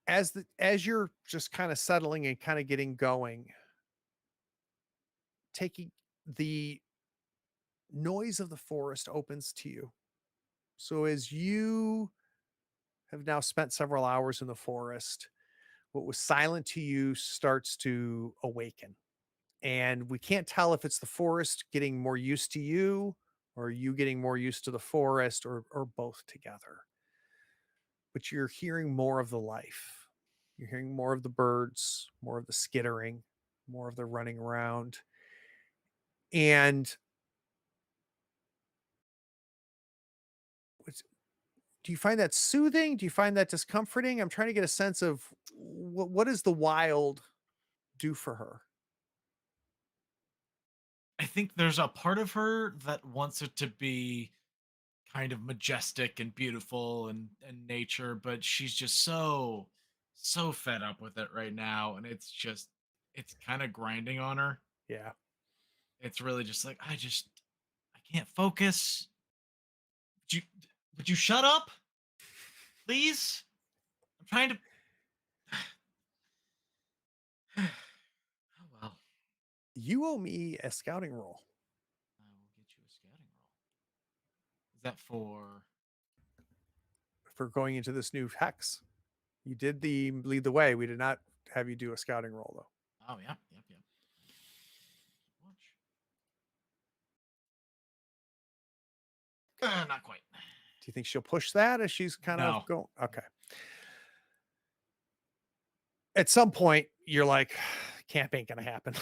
A: As you're just kind of settling and kind of getting going, taking the noise of the forest opens to you. So as you have now spent several hours in the forest, what was silent to you starts to awaken. And we can't tell if it's the forest getting more used to you or you getting more used to the forest or both together. But you're hearing more of the life. You're hearing more of the birds, more of the skittering. more of the running around. And what's do you find that soothing? Do you find that discomforting? I'm trying to get a sense of what does the wild do for her?
B: I think there's a part of her that wants it to be kind of majestic and beautiful and nature, but she's just so fed up with it right now, and it's kind of grinding on her.
A: Yeah.
B: It's really just like I can't focus. Would you would you shut up, please? I'm trying to. Oh well,
A: You owe me a scouting roll
B: I will get you a scouting roll. Is that for?
A: for going into this new hex. You did the lead the way. We did not have you do a scouting roll though.
B: Oh yep. Watch. Not quite.
A: Do you think she'll push that as she's kind of
B: No.
A: going? Okay. At some point, you're like, camp ain't gonna happen.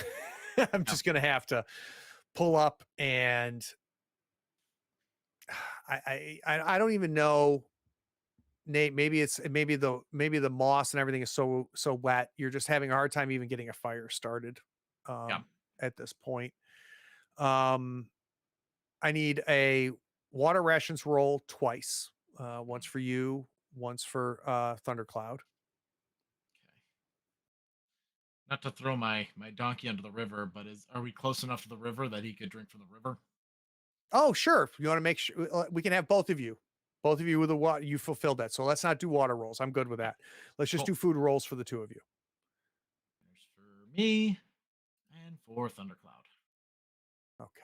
A: I'm
B: No.
A: just gonna have to pull up and I don't even know. Nate, maybe the moss and everything is so wet. You're just having a hard time even getting a fire started
B: Yeah.
A: at this point. Um, I need a water rations roll twice. Once
B: Mm,
A: for you, once for Thundercloud.
B: okay. Not to throw my donkey under the river, but is are we close enough to the river that he could drink from the river?
A: Oh, sure. You want to make sure we can have both of you. Both of you with the water, you fulfilled that. So let's not do water rolls. I'm good with
B: Okay.
A: that. Let's just
B: Cool.
A: do food rolls for the two of you.
B: There's for me and for Thundercloud.
A: Okay.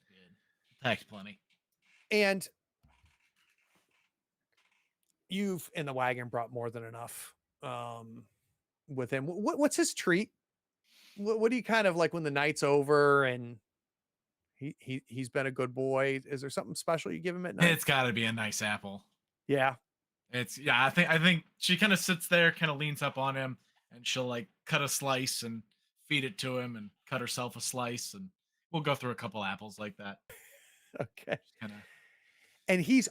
B: Good. Tax plenty.
A: And you've in the wagon brought more than enough with him. What's his treat? What do you kind of like when the night's over and he's been a good boy? Is there something special you give him at night?
B: It's got to be a nice apple.
A: Yeah.
B: It's yeah. I think she kind of sits there, kind of leans up on him, and she'll like cut a slice and feed it to him, and cut herself a slice, and we'll go through a couple apples like that.
A: Okay.
B: Just kind of.
A: And he's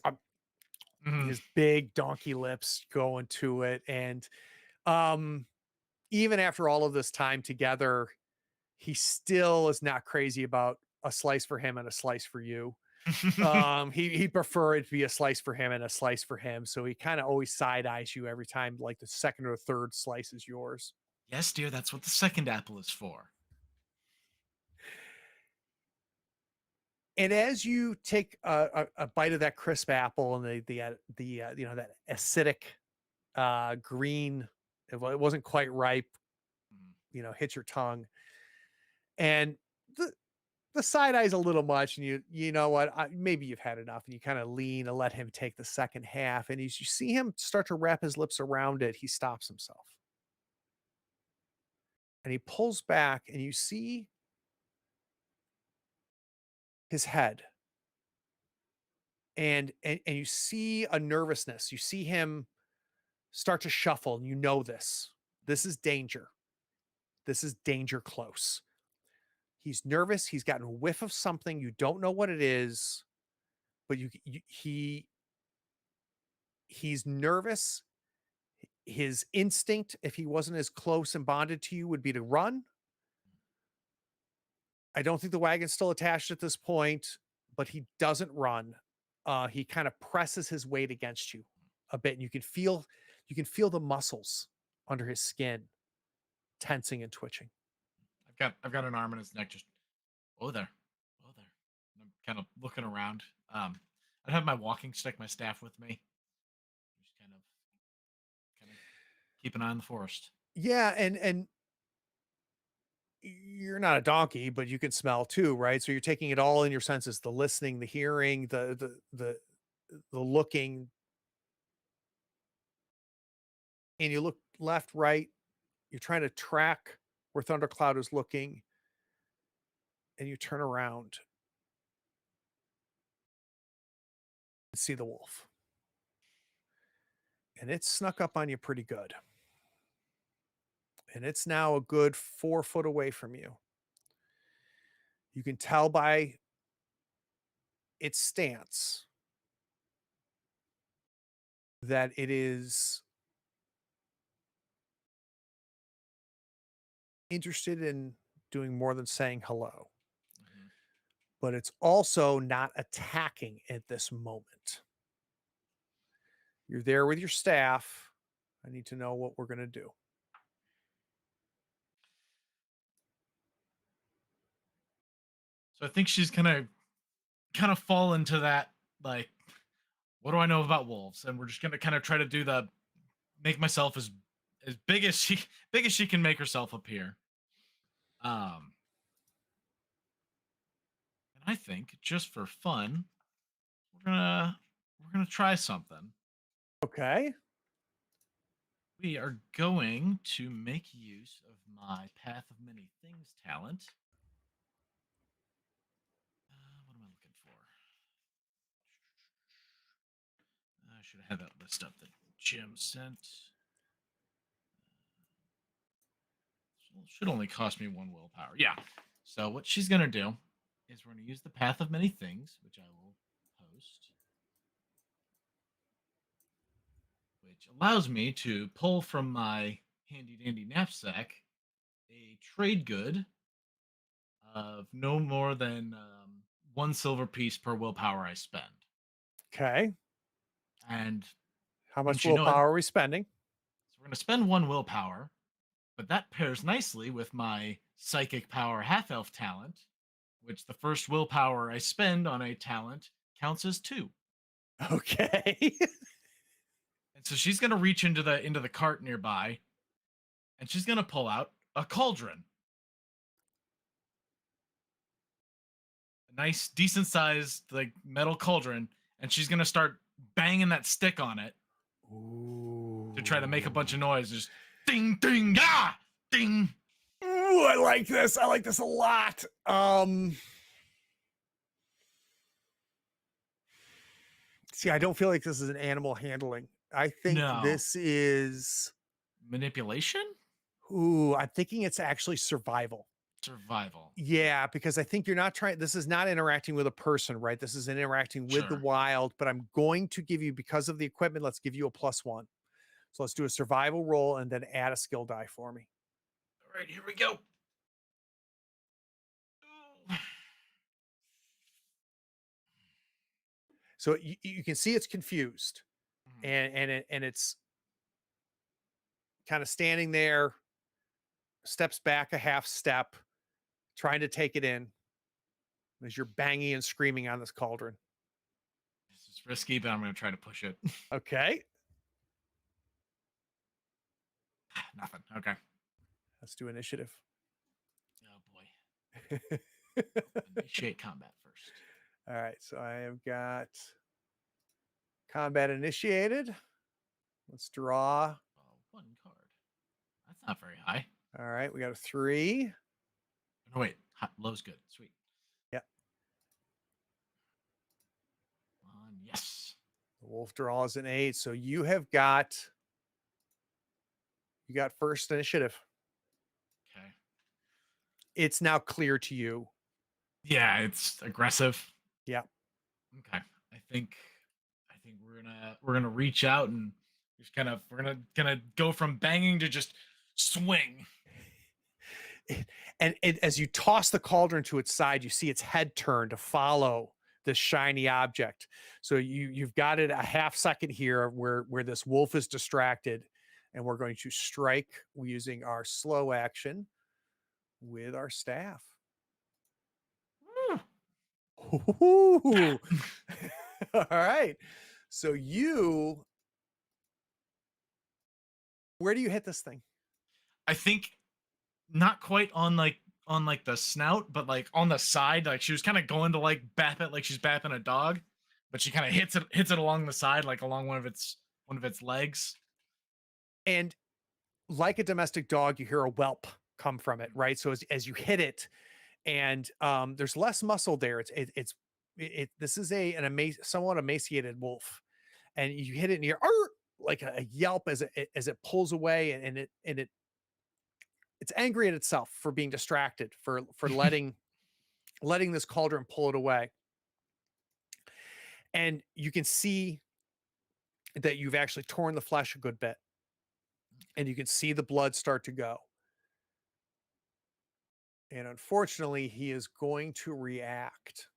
B: Mhm.
A: his big donkey lips going to it, and um, even after all of this time together, he still is not crazy about a slice for him and a slice for you. He'd prefer it to be a slice for him and a slice for him. So he kind of always side eyes you every time, like the second or third slice is yours.
B: Yes, dear. That's what the second apple is for.
A: And as you take a bite of that crisp apple and that acidic green, it wasn't quite ripe,
B: Mhm.
A: hits your tongue, and the the side eye's a little much, and you know what? Maybe you've had enough, and you kind of lean and let him take the second half. And as you see him start to wrap his lips around it, he stops himself and he pulls back, and you see his head, and you see a nervousness. You see him start to shuffle, and you know this. This is danger. This is danger close. He's nervous. He's gotten a whiff of something. You don't know what it is, but he's nervous. His instinct, if he wasn't as close and bonded to you, would be to run. I don't think the wagon's still attached at this point, but he doesn't run. He kind of presses his weight against you a bit, and you can feel the muscles under his skin tensing and twitching.
B: I've got an arm in his neck. Just oh there, oh there. And I'm kind of looking around. I'd have my walking stick, my staff with me. Just kind of keep an eye on the forest.
A: Yeah, and you're not a donkey, but you can smell too, right? So you're taking it all in your senses: the listening, the hearing, the looking, and you look left, right. You're trying to track where Thundercloud is looking, and you turn around and see the wolf. And it snuck up on you pretty good. and it's now a good 4 foot away from you. You can tell by its stance that it is interested in doing more than saying hello,
B: Mhm.
A: but it's also not attacking at this moment. You're there with your staff. I need to know what we're going to do.
B: So I think she's gonna kind of fall into that, like, what do I know about wolves? And we're just gonna kind of try to do the make myself as big as she big as she can make herself appear. Um, and I think just for fun, we're gonna we're gonna try something.
A: Okay.
B: We are going to make use of my Path of Many Things talent. What am I looking for? I should have that list up that Jim sent. Should only cost me one willpower. Yeah. So what she's gonna do is we're gonna use the Path of Many Things, which I will post, which allows me to pull from my handy dandy knapsack a trade good of no more than one silver piece per willpower I spend.
A: Okay.
B: And
A: How much
B: wouldn't you know it,
A: willpower are we spending?
B: so we're gonna spend one willpower, but that pairs nicely with my psychic power half elf talent, which the first willpower I spend on a talent counts as two.
A: Okay.
B: And so she's gonna reach into the cart nearby, and she's gonna pull out a cauldron, a nice, decent sized like metal cauldron, and she's gonna start banging that stick on it to try to make a bunch
A: Ooh.
B: of noise. Just ding, ding, ah, ding.
A: Ooh, I like this. I like this a lot. See, I don't feel like this is an animal handling. I think
B: No
A: this is
B: manipulation,
A: ooh, I'm thinking it's actually survival.
B: survival.
A: Yeah, because I think you're not trying this is not interacting with a person, right? This is interacting with the
B: Sure.
A: wild, but I'm going to give you because of the equipment, let's give you a +1. So let's do a survival roll and then add a skill die for me.
B: All right, here we go. Ooh.
A: So you can see it's confused
B: Mhm.
A: and it's kind of standing there, steps back a half step, trying to take it in as you're banging and screaming on this cauldron.
B: This is risky, but I'm going to try to push it.
A: Okay,
B: Nothing. Okay.
A: let's do initiative.
B: Oh boy. Initiate combat first.
A: All right, so I have got combat initiated. Let's draw.
B: One card. That's not very high.
A: All right, we got a 3.
B: No, wait. Low's good. Sweet.
A: Yeah,
B: Yes.
A: the wolf draws an 8. So you got first initiative.
B: Okay.
A: It's now clear to you.
B: Yeah, it's aggressive.
A: Yeah.
B: Okay. I think we're gonna reach out and just kind of we're gonna go from banging to just swing.
A: And as you toss the cauldron to its side, you see its head turn to follow this shiny object. So you've got it a half second here where this wolf is distracted, and we're going to strike using our slow action with our staff.
B: Woo!
A: Ooh. All right. So where do you hit this thing?
B: I think not quite on like the snout, but like on the side. Like she was kind of going to like bap it like she's bapping a dog, but she kind of hits it along the side, like along one of its legs.
A: And like a domestic dog, you hear a whelp come from it, right? So as you hit it, and there's less muscle there. This is somewhat emaciated wolf, and you hit it and you're like a yelp as it pulls away, and it it's angry at itself for being distracted, for letting this cauldron pull it away. And you can see that you've actually torn the flesh a good bit, and you can see the blood start to go. And unfortunately, he is going to react.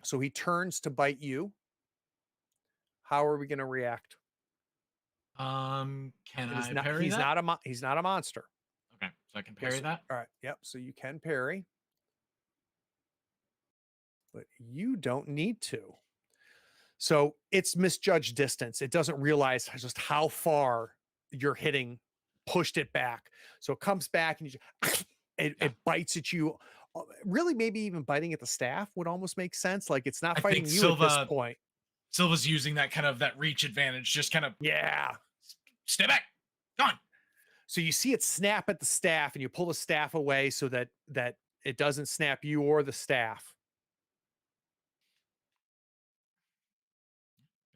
A: So he turns to bite you. How are we going to react?
B: Can
A: It is
B: I
A: not.
B: parry that?
A: He's not a monster.
B: Okay, so I can parry
A: Yes.
B: that.
A: All right. Yep. So you can parry, but you don't need to. So it's misjudged distance. It doesn't realize just how far you're hitting, pushed it back. So it comes back and
B: Yeah,
A: it bites at you. Really, maybe even biting at the staff would almost make sense. Like it's not
B: I think
A: fighting you at this point.
B: Silva's using that kind of that reach advantage, just kind of
A: Yeah.
B: stay back, come on,
A: So you see it snap at the staff, and you pull the staff away so that it doesn't snap you or the staff.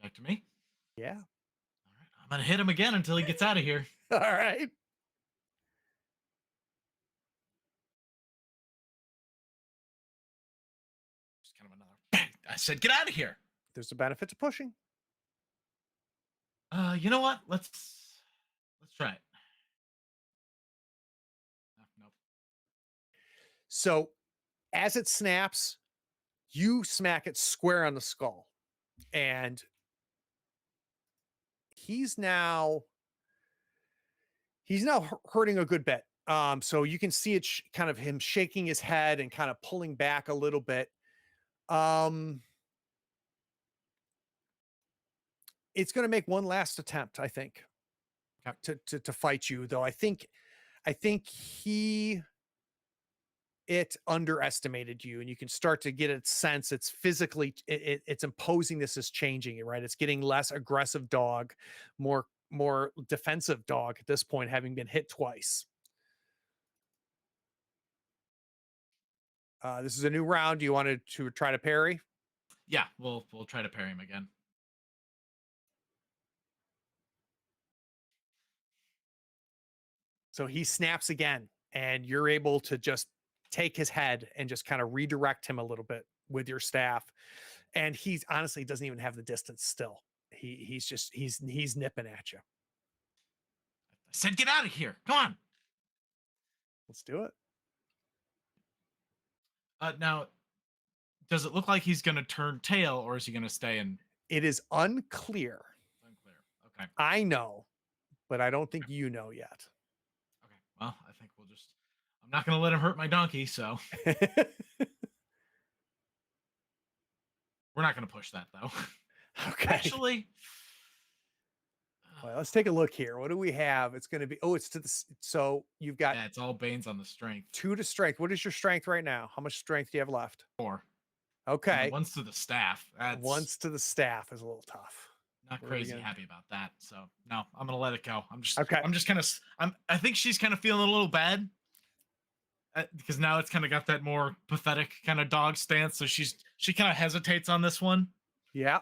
B: back to me.
A: Yeah.
B: All right, I'm gonna hit him again until he gets out of here.
A: All right.
B: Just kind of another. Bang. I said, get out of here.
A: There's a benefit to pushing.
B: You know what? Let's try it. Nope.
A: So as it snaps, you smack it square on the skull, and he's now hurting a good bit. So you can see it kind of him shaking his head and kind of pulling back a little bit. Um, it's going to make one last attempt, I think,
B: Okay.
A: to fight you. Though I think it underestimated you, and you can start to get a sense it's physically it's imposing. This is changing it, right? It's getting less aggressive dog, more defensive dog at this point, having been hit twice. This is a new round. Do you want to try to parry?
B: Yeah, we'll try to parry him again.
A: So he snaps again, and you're able to just take his head and just kind of redirect him a little bit with your staff. And he's honestly doesn't even have the distance still. He's nipping at you.
B: I said, get out of here. Come on.
A: Let's do it.
B: Now, does it look like he's gonna turn tail, or is he gonna stay in?
A: It is unclear.
B: Unclear. Okay.
A: I know, but I don't think
B: Okay.
A: you know yet.
B: Okay. Well, I think we'll just. I'm not gonna let him hurt my donkey, so we're not gonna push that though.
A: Okay.
B: Actually,
A: Well, let's take a look here. What do we have? It's going to be, oh, it's to the, so you've got
B: yeah, it's all Bane's on the strength.
A: 2 to strength. What is your strength right now? How much strength do you have left?
B: 4. And the
A: Okay.
B: ones to the staff. That's
A: Once to the staff is a little tough.
B: not
A: What are we
B: crazy
A: gonna-
B: happy about that. So no, I'm gonna let it go.
A: Okay.
B: I'm just kind of. I think she's kind of feeling a little bad because now it's kind of got that more pathetic kind of dog stance. So she kind of hesitates on this one.
A: Yeah.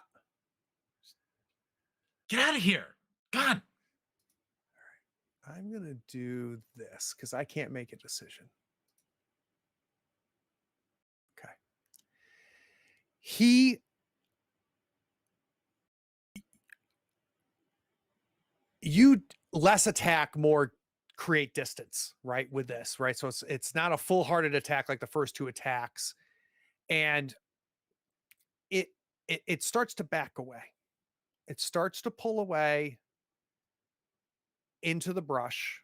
B: Get out of here, God.
A: I'm going to do this because I can't make a decision. Okay. You less attack, more create distance, right? With this, right? So it's not a full-hearted attack like the first 2 attacks. And it it starts to back away. It starts to pull away into the brush.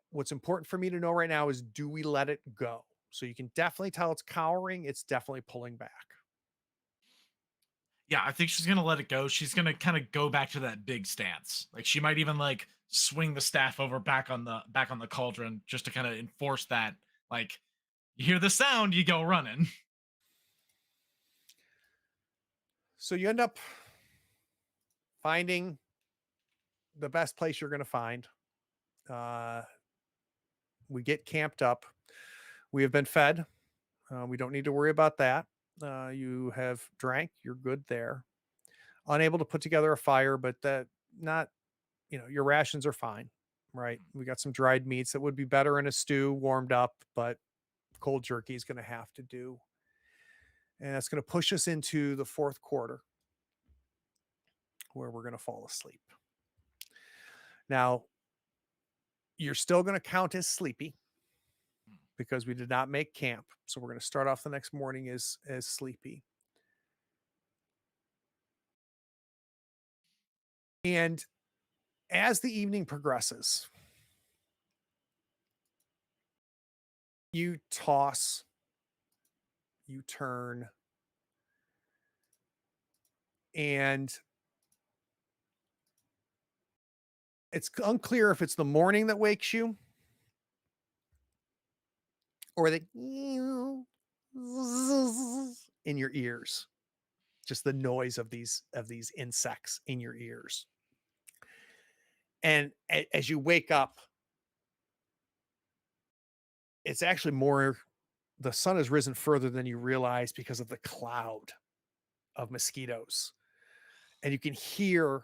A: What's important for me to know right now is, do we let it go? So you can definitely tell it's cowering, it's definitely pulling back.
B: Yeah, I think she's gonna let it go. She's gonna kind of go back to that big stance. Like she might even like swing the staff over back on the cauldron just to kind of enforce that. Like you hear the sound, you go running.
A: So you end up finding the best place you're going to find. We get camped up. We have been fed. We don't need to worry about that. You have drank. You're good there. Unable to put together a fire, but that not, your rations are fine, right? We got some dried meats that would be better in a stew, warmed up, but cold jerky is going to have to do. And that's going to push us into the fourth quarter where we're going to fall asleep. Now, you're still going to count as sleepy
B: Mm.
A: because we did not make camp. So we're going to start off the next morning as sleepy. And as the evening progresses, you toss, you turn, and it's unclear if it's the morning that wakes you or the in your ears, just the noise of these insects in your ears. And as you wake up, it's actually more the sun has risen further than you realize because of the cloud of mosquitoes. And you can hear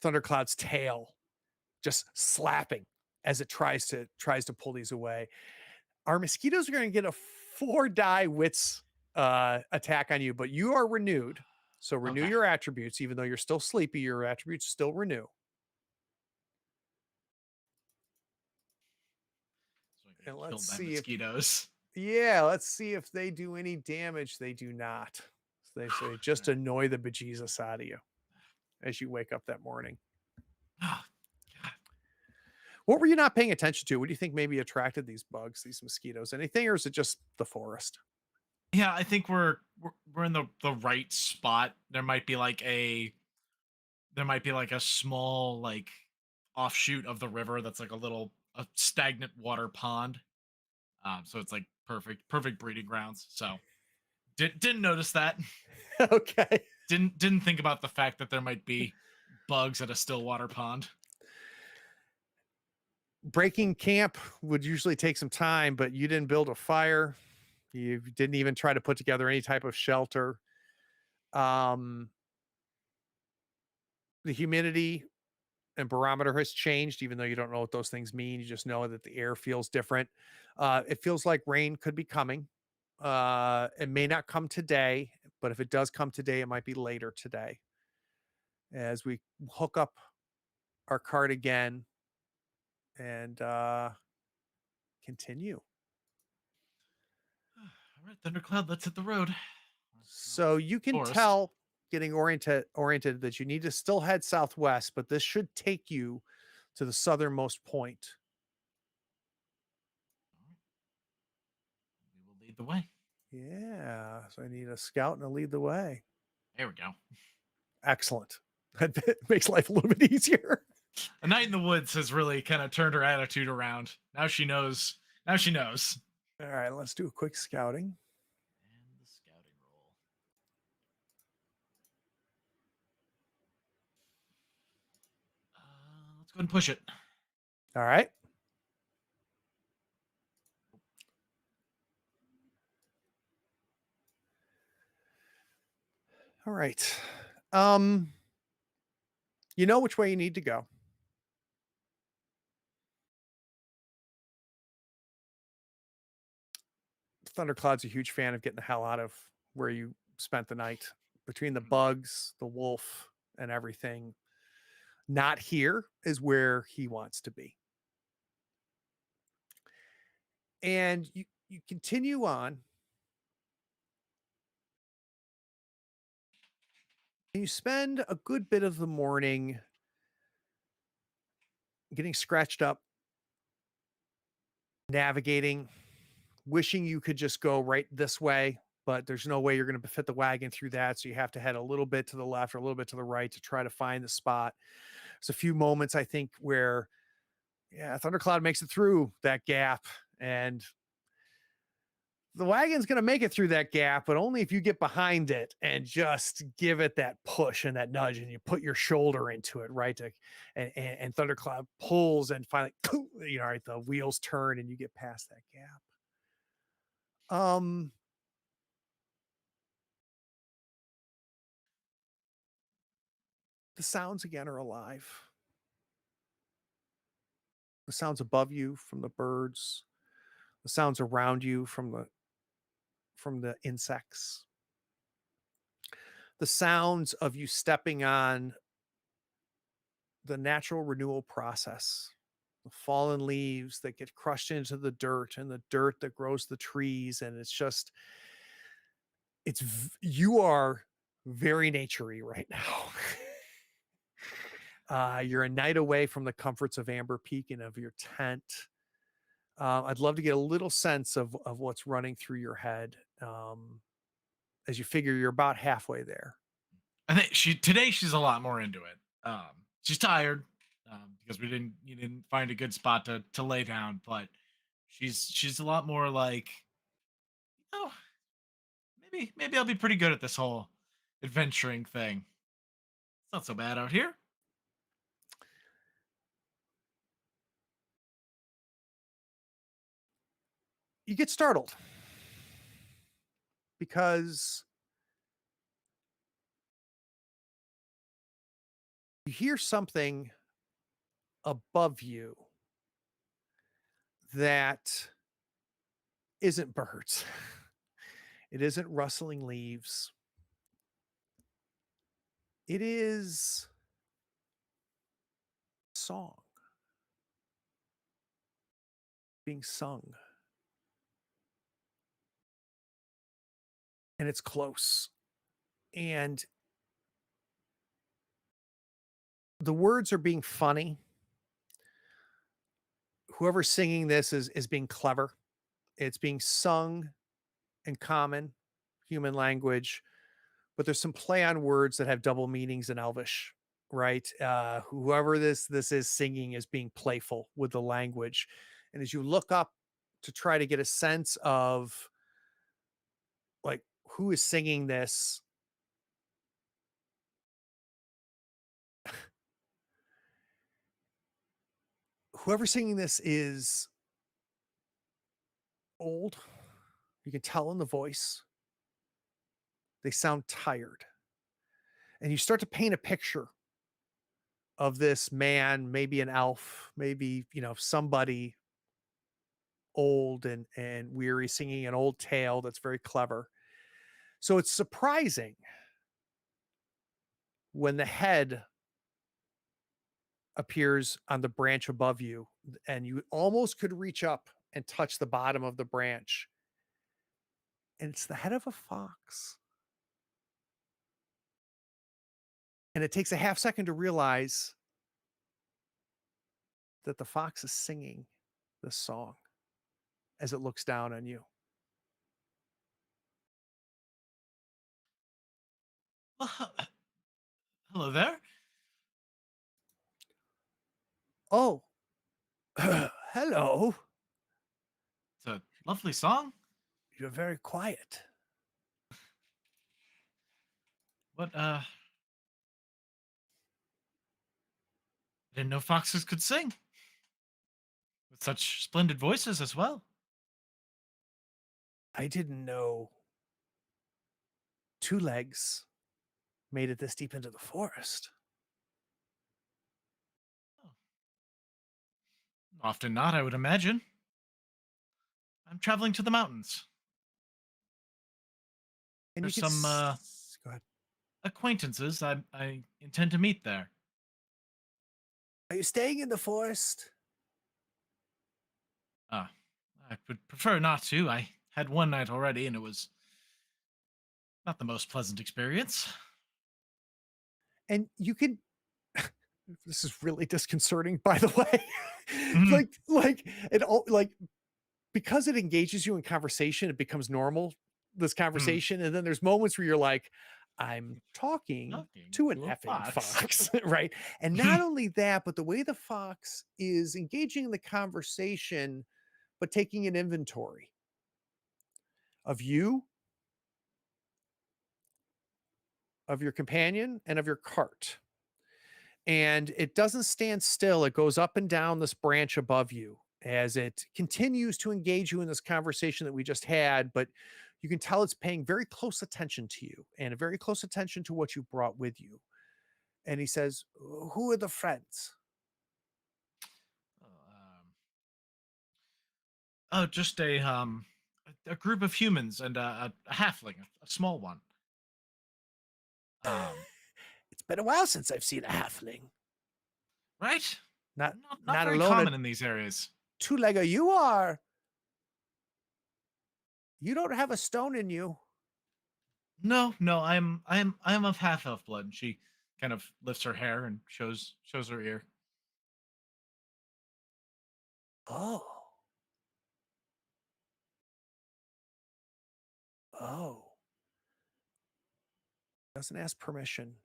A: Thundercloud's tail just slapping as it tries to pull these away. Our mosquitoes are going to get a 4 die wits attack on you, but you are renewed. So renew
B: Okay.
A: your attributes, even though you're still sleepy, your attributes still renew.
B: So I
A: And
B: get
A: let's
B: killed by
A: see if
B: mosquitoes.
A: yeah, let's see if they do any damage. They do not. They say just annoy the bejesus out of you as you wake up that morning.
B: Ah, God.
A: What were you not paying attention to? What do you think maybe attracted these bugs, these mosquitoes? Anything, or is it just the forest?
B: Yeah, I think we're in the right spot. There might be like a small like offshoot of the river that's like a stagnant water pond. So it's like perfect breeding grounds. So didn't notice that.
A: Okay.
B: Didn't think about the fact that there might be bugs at a still water pond.
A: Breaking camp would usually take some time, but you didn't build a fire. You didn't even try to put together any type of shelter. Um, the humidity and barometer has changed, even though you don't know what those things mean. You just know that the air feels different. It feels like rain could be coming. It may not come today, but if it does come today, it might be later today. As we hook up our cart again and continue.
B: All right, Thundercloud, let's hit the road. Well,
A: So you can
B: forest.
A: tell getting oriented that you need to still head southwest, but this should take you to the southernmost point.
B: All right, we will lead the way.
A: Yeah, so I need a scout and to lead the way.
B: There we go.
A: Excellent. That makes life a little bit easier.
B: A night in the woods has really kind of turned her attitude around. Now she knows. Now she knows.
A: All right, let's do a quick scouting.
B: And the scouting roll. Let's go ahead and push it.
A: All right. All right. Um, you know which way you need to go. Thundercloud's a huge fan of getting the hell out of where you spent the night. Between the
B: Mhm.
A: bugs, the wolf, and everything, not here is where he wants to be. And you continue on and you spend a good bit of the morning getting scratched up, navigating, wishing you could just go right this way, but there's no way you're going to fit the wagon through that. So you have to head a little bit to the left or a little bit to the right to try to find the spot. There's a few moments, I think, where, yeah, Thundercloud makes it through that gap and the wagon's going to make it through that gap, but only if you get behind it and just give it that push and that nudge and you put your shoulder into it, right? And Thundercloud pulls and finally, right, the wheels turn and you get past that gap. Um, the sounds again are alive. the sounds above you from the birds, the sounds around you from the insects, the sounds of you stepping on the natural renewal process, the fallen leaves that get crushed into the dirt and the dirt that grows the trees. And it's just, you are very naturey right now. You're a night away from the comforts of Amber Peak and of your tent. I'd love to get a little sense of what's running through your head as you figure you're about halfway there.
B: I think today she's a lot more into it. She's tired because we didn't you didn't find a good spot to lay down, but she's a lot more like, oh, maybe I'll be pretty good at this whole adventuring thing. It's not so bad out here.
A: You get startled because you hear something above you that isn't birds. It isn't rustling leaves. It is song being sung, and it's close. And the words are being funny. Whoever's singing this is being clever. It's being sung in common human language, but there's some play on words that have double meanings in Elvish, right? Whoever this is singing is being playful with the language. And as you look up to try to get a sense of like who is singing this, whoever's singing this is old. You can tell in the voice. They sound tired. And you start to paint a picture of this man, maybe an elf, maybe, somebody old and weary singing an old tale that's very clever. So it's surprising when the head appears on the branch above you and you almost could reach up and touch the bottom of the branch. And it's the head of a fox. And it takes a half second to realize that the fox is singing the song as it looks down on you.
B: Well, hello there.
A: Oh, hello.
B: It's a lovely song.
A: You're very quiet.
B: What I didn't know foxes could sing with such splendid voices as well.
A: I didn't know two legs made it this deep into the forest.
B: Oh, often not, I would imagine. I'm traveling to the mountains.
A: And you
B: There's
A: can
B: some
A: go ahead.
B: acquaintances I intend to meet there.
A: Are you staying in the forest?
B: Uh, I would prefer not to. I had one night already, and it was not the most pleasant experience.
A: And you can this is really disconcerting, by the way.
B: Mhm,
A: like it all like because it engages you in conversation, it becomes normal, this
B: mhm.
A: conversation. And then there's moments where you're like, I'm talking
B: Talking
A: to an
B: to a
A: effing
B: fox.
A: fox, right? And not only that, but the way the fox is engaging in the conversation, but taking an inventory of you, of your companion, and of your cart. And it doesn't stand still. It goes up and down this branch above you as it continues to engage you in this conversation that we just had. But you can tell it's paying very close attention to you and a very close attention to what you brought with you. And he says, who are the friends?
B: Oh, just a group of humans and a halfling, a small one. Um,
A: It's been a while since I've seen a halfling.
B: right?
A: Not
B: Not
A: not
B: very
A: alone a
B: common in these areas.
A: two-legger you are. You don't have a stone in you.
B: No, no, I'm of half elf blood. And she kind of lifts her hair and shows her ear.
A: Oh. Oh. Doesn't ask permission.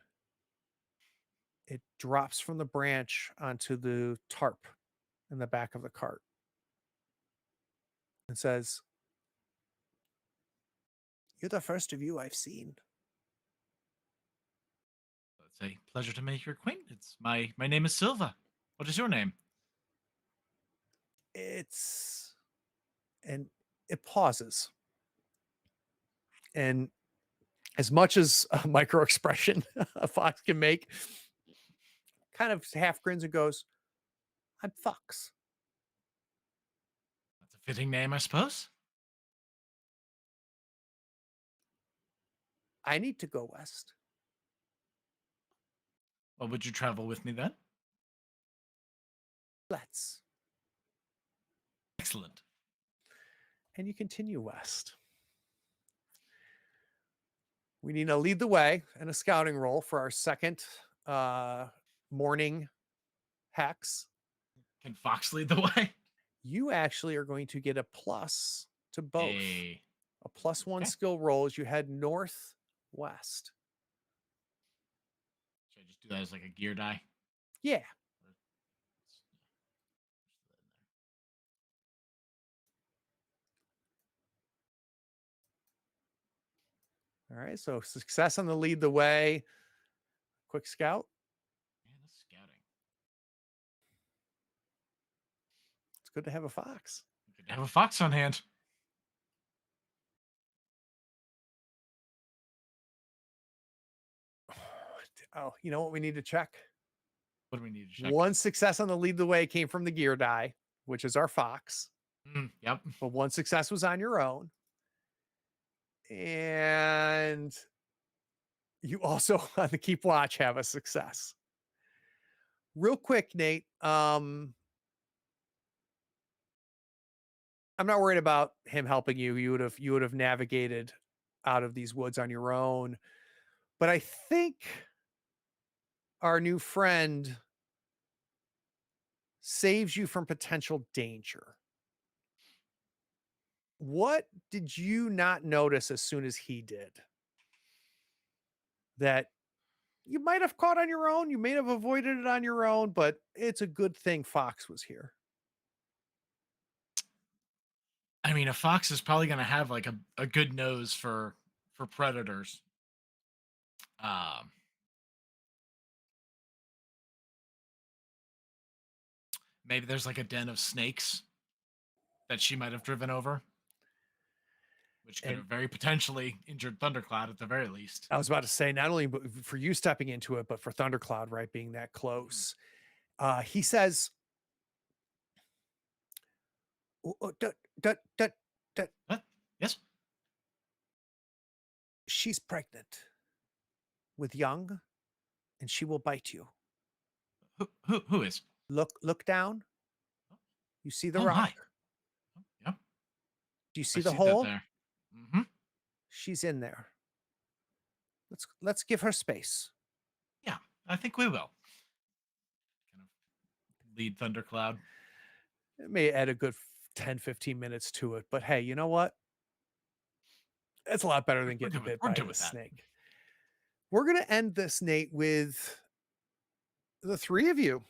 A: It drops from the branch onto the tarp in the back of the cart and says, "You're the first of you I've seen."
B: It's a pleasure to make your acquaintance. My name is Silva. What is your name?
A: It's and it pauses. And as much as a micro expression a fox can make, kind of half grins and goes, "I'm Fox.
B: That's a fitting name, I suppose.
A: I need to go west.
B: Well, would you travel with me then?
A: Let's."
B: Excellent.
A: And you continue west. We need to lead the way and a scouting roll for our second uh, morning hex.
B: Can Fox lead the way?
A: You actually are going to get a plus to both.
B: A
A: A +1
B: okay.
A: skill roll as you head northwest.
B: Should I just do that as like a gear die?
A: Yeah. All right. So success on the lead the way. Quick scout.
B: Man, this scouting.
A: It's good to have a fox.
B: Good to have a fox on hand.
A: Oh, you know what we need to check?
B: What do we need to check?
A: One success on the lead the way came from the gear die, which is our fox.
B: Yep.
A: But one success was on your own. And you also on the keep watch have a success. Real quick, Nate. I'm not worried about him helping you. You would have navigated out of these woods on your own. But I think our new friend saves you from potential danger. What did you not notice as soon as he did? That you might have caught on your own, you may have avoided it on your own, but it's a good thing Fox was here.
B: I mean, a fox is probably going to have like a good nose for predators. Um, maybe there's like a den of snakes that she might have driven over, which could
A: And
B: have very potentially injured Thundercloud at the very least.
A: I was about to say, not only for you stepping into it, but for Thundercloud, right, being that
B: Mhm.
A: close. He says, "Oh, oh,
B: What? Yes.
A: she's pregnant with young, and she will bite you.
B: Who is?
A: Look down.
B: Oh,
A: You see the
B: oh my.
A: rock.
B: Oh, yep.
A: Do you
B: I
A: see the
B: see that
A: hole?
B: there. Hmm.
A: She's in there. Let's give her space."
B: Yeah, I think we will. Kind of lead Thundercloud.
A: It may add a good 10, 15 minutes to it, but hey, you know what? It's a lot better than
B: We're
A: getting
B: good with
A: bit
B: we're
A: by
B: good
A: a
B: with that.
A: snake. We're going to end this, Nate, with the three of you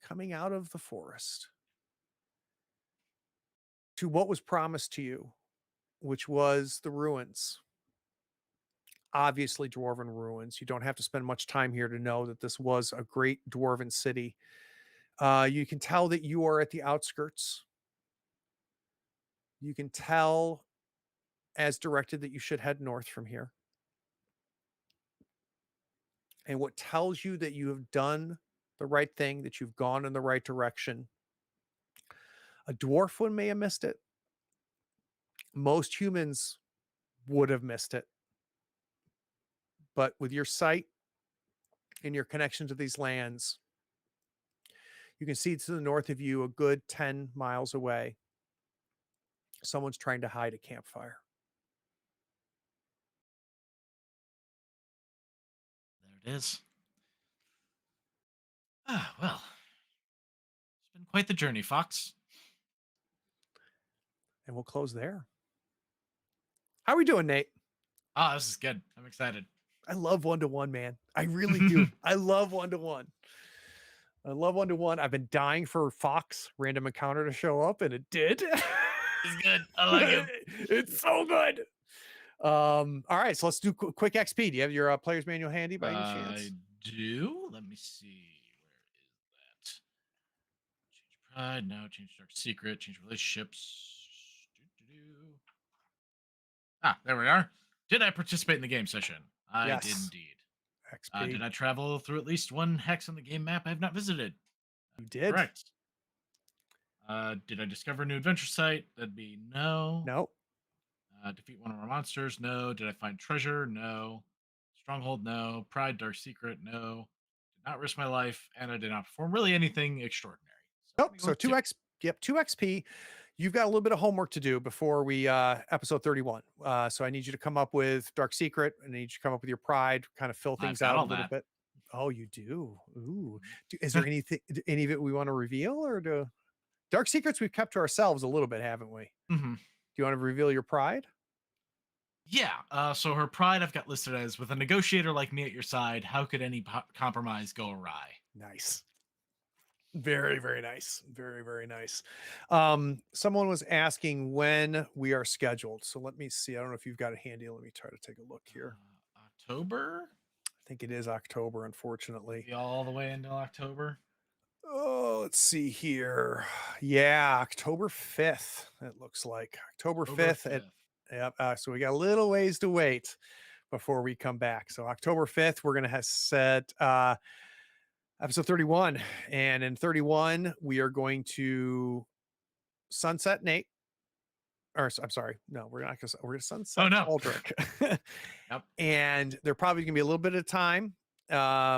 A: coming out of the forest to what was promised to you, which was the ruins. Obviously, dwarven ruins. You don't have to spend much time here to know that this was a great dwarven city. You can tell that you are at the outskirts. You can tell, as directed, that you should head north from here. And what tells you that you have done the right thing, that you've gone in the right direction, A dwarf one may have missed it. Most humans would have missed it. But with your sight and your connection to these lands, you can see to the north of you, a good 10 miles away, someone's trying to hide a campfire.
B: There it is. Ah, well, it's been quite the journey, Fox.
A: And we'll close there. How are we doing, Nate?
B: Ah, this is good. I'm excited.
A: I love 1-to-1, man. I really do. I love 1-to-1. I love 1-to-1. I've been dying for Fox random encounter to show up, and it did.
B: It's good. I like him.
A: It's so good. All right, so let's do quick XP. Do you have your player's manual handy by any chance?
B: I do. Let me see. Where is that? Change pride. No. Change dark secret. Change relationships. Doo-doo-doo. Ah, there we are. Did I participate in the game session? I did
A: Yes.
B: indeed.
A: XP.
B: Did I travel through at least one hex on the game map I have not visited?
A: You did?
B: Correct. Did I discover a new adventure site? That'd be no.
A: No.
B: Defeat one of our monsters? No. Did I find treasure? No. Stronghold? No. Pride, dark secret? No. Did not risk my life, and I did not perform really anything extraordinary. So,
A: Nope. So 2x. Yep, 2 XP. You've got a little bit of homework to do before we episode 31. So I need you to come up with Dark Secret, and I need you to come up with your pride, kind of fill things
B: got
A: out a
B: all
A: little
B: that.
A: bit. Oh, you do. Ooh. Is there anything, any of it we want to reveal, or do Dark Secrets we've kept to ourselves a little bit, haven't we?
B: Mhm.
A: Do you want to reveal your pride?
B: Yeah. So her pride I've got listed as, with a negotiator like me at your side, how could any compromise go awry?
A: Nice. Very, very nice. Very, very nice. Someone was asking when we are scheduled. So let me see. I don't know if you've got it handy. Let me try to take a look here.
B: October?
A: I think it is October, unfortunately.
B: Be all the way into October.
A: Oh, let's see here. Yeah, October 5th, it looks like. October 5th. Yep. So we got a little ways to wait before we come back. So October 5th, we're going to have set episode 31. And in 31, we are going to sunset Nate. Or I'm sorry. No, we're not going to, we're going to sunset
B: Oh, no.
A: Aldrich.
B: Yep.
A: And there probably going to be a little bit of time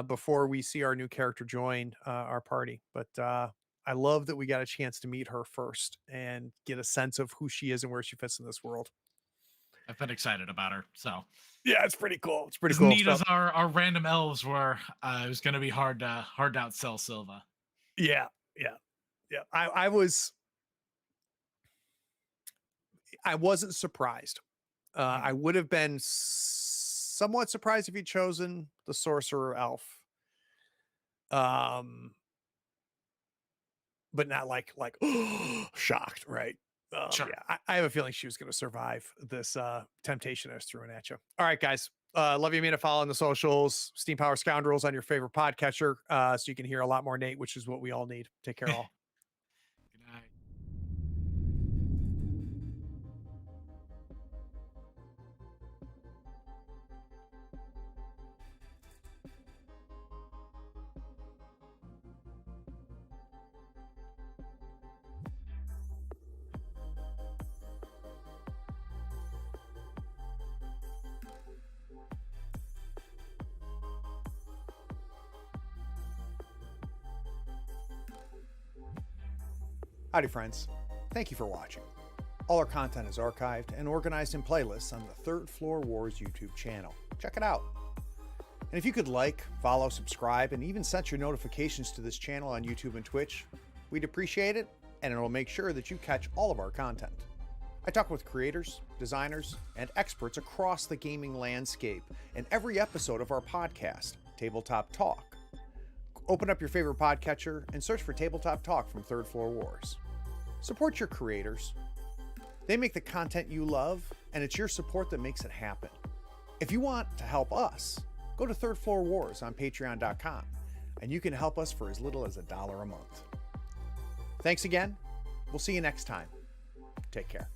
A: before we see our new character join our party. But I love that we got a chance to meet her first and get a sense of who she is and where she fits in this world.
B: I've been excited about her. So
A: yeah, it's pretty cool. It's pretty
B: as
A: cool.
B: Neat as our random elves were, it was going to be hard to outsell Silva.
A: Yeah. I wasn't surprised. I would have been somewhat surprised if you'd chosen the sorcerer elf. But not like shocked, right?
B: Sure.
A: Yeah, I have a feeling she was going to survive this temptation I was throwing at you. All right, guys. Love you, man. To follow on the socials, Steam Power Scoundrels on your favorite podcatcher, so you can hear a lot more Nate, which is what we all need. Take care, all.
B: Good night.
A: Howdy, friends. Thank you for watching. All our content is archived and organized in playlists on the Third Floor Wars YouTube channel. Check it out. And if you could like, follow, subscribe, and even set your notifications to this channel on YouTube and Twitch, we'd appreciate it, and it'll make sure that you catch all of our content. I talk with creators, designers, and experts across the gaming landscape in every episode of our podcast, Tabletop Talk. Open up your favorite podcatcher and search for Tabletop Talk from Third Floor Wars. Support your creators. They make the content you love, and it's your support that makes it happen. If you want to help us, go to Third Floor Wars on patreon.com, and you can help us for as little as $1 a month. Thanks again. We'll see you next time. Take care.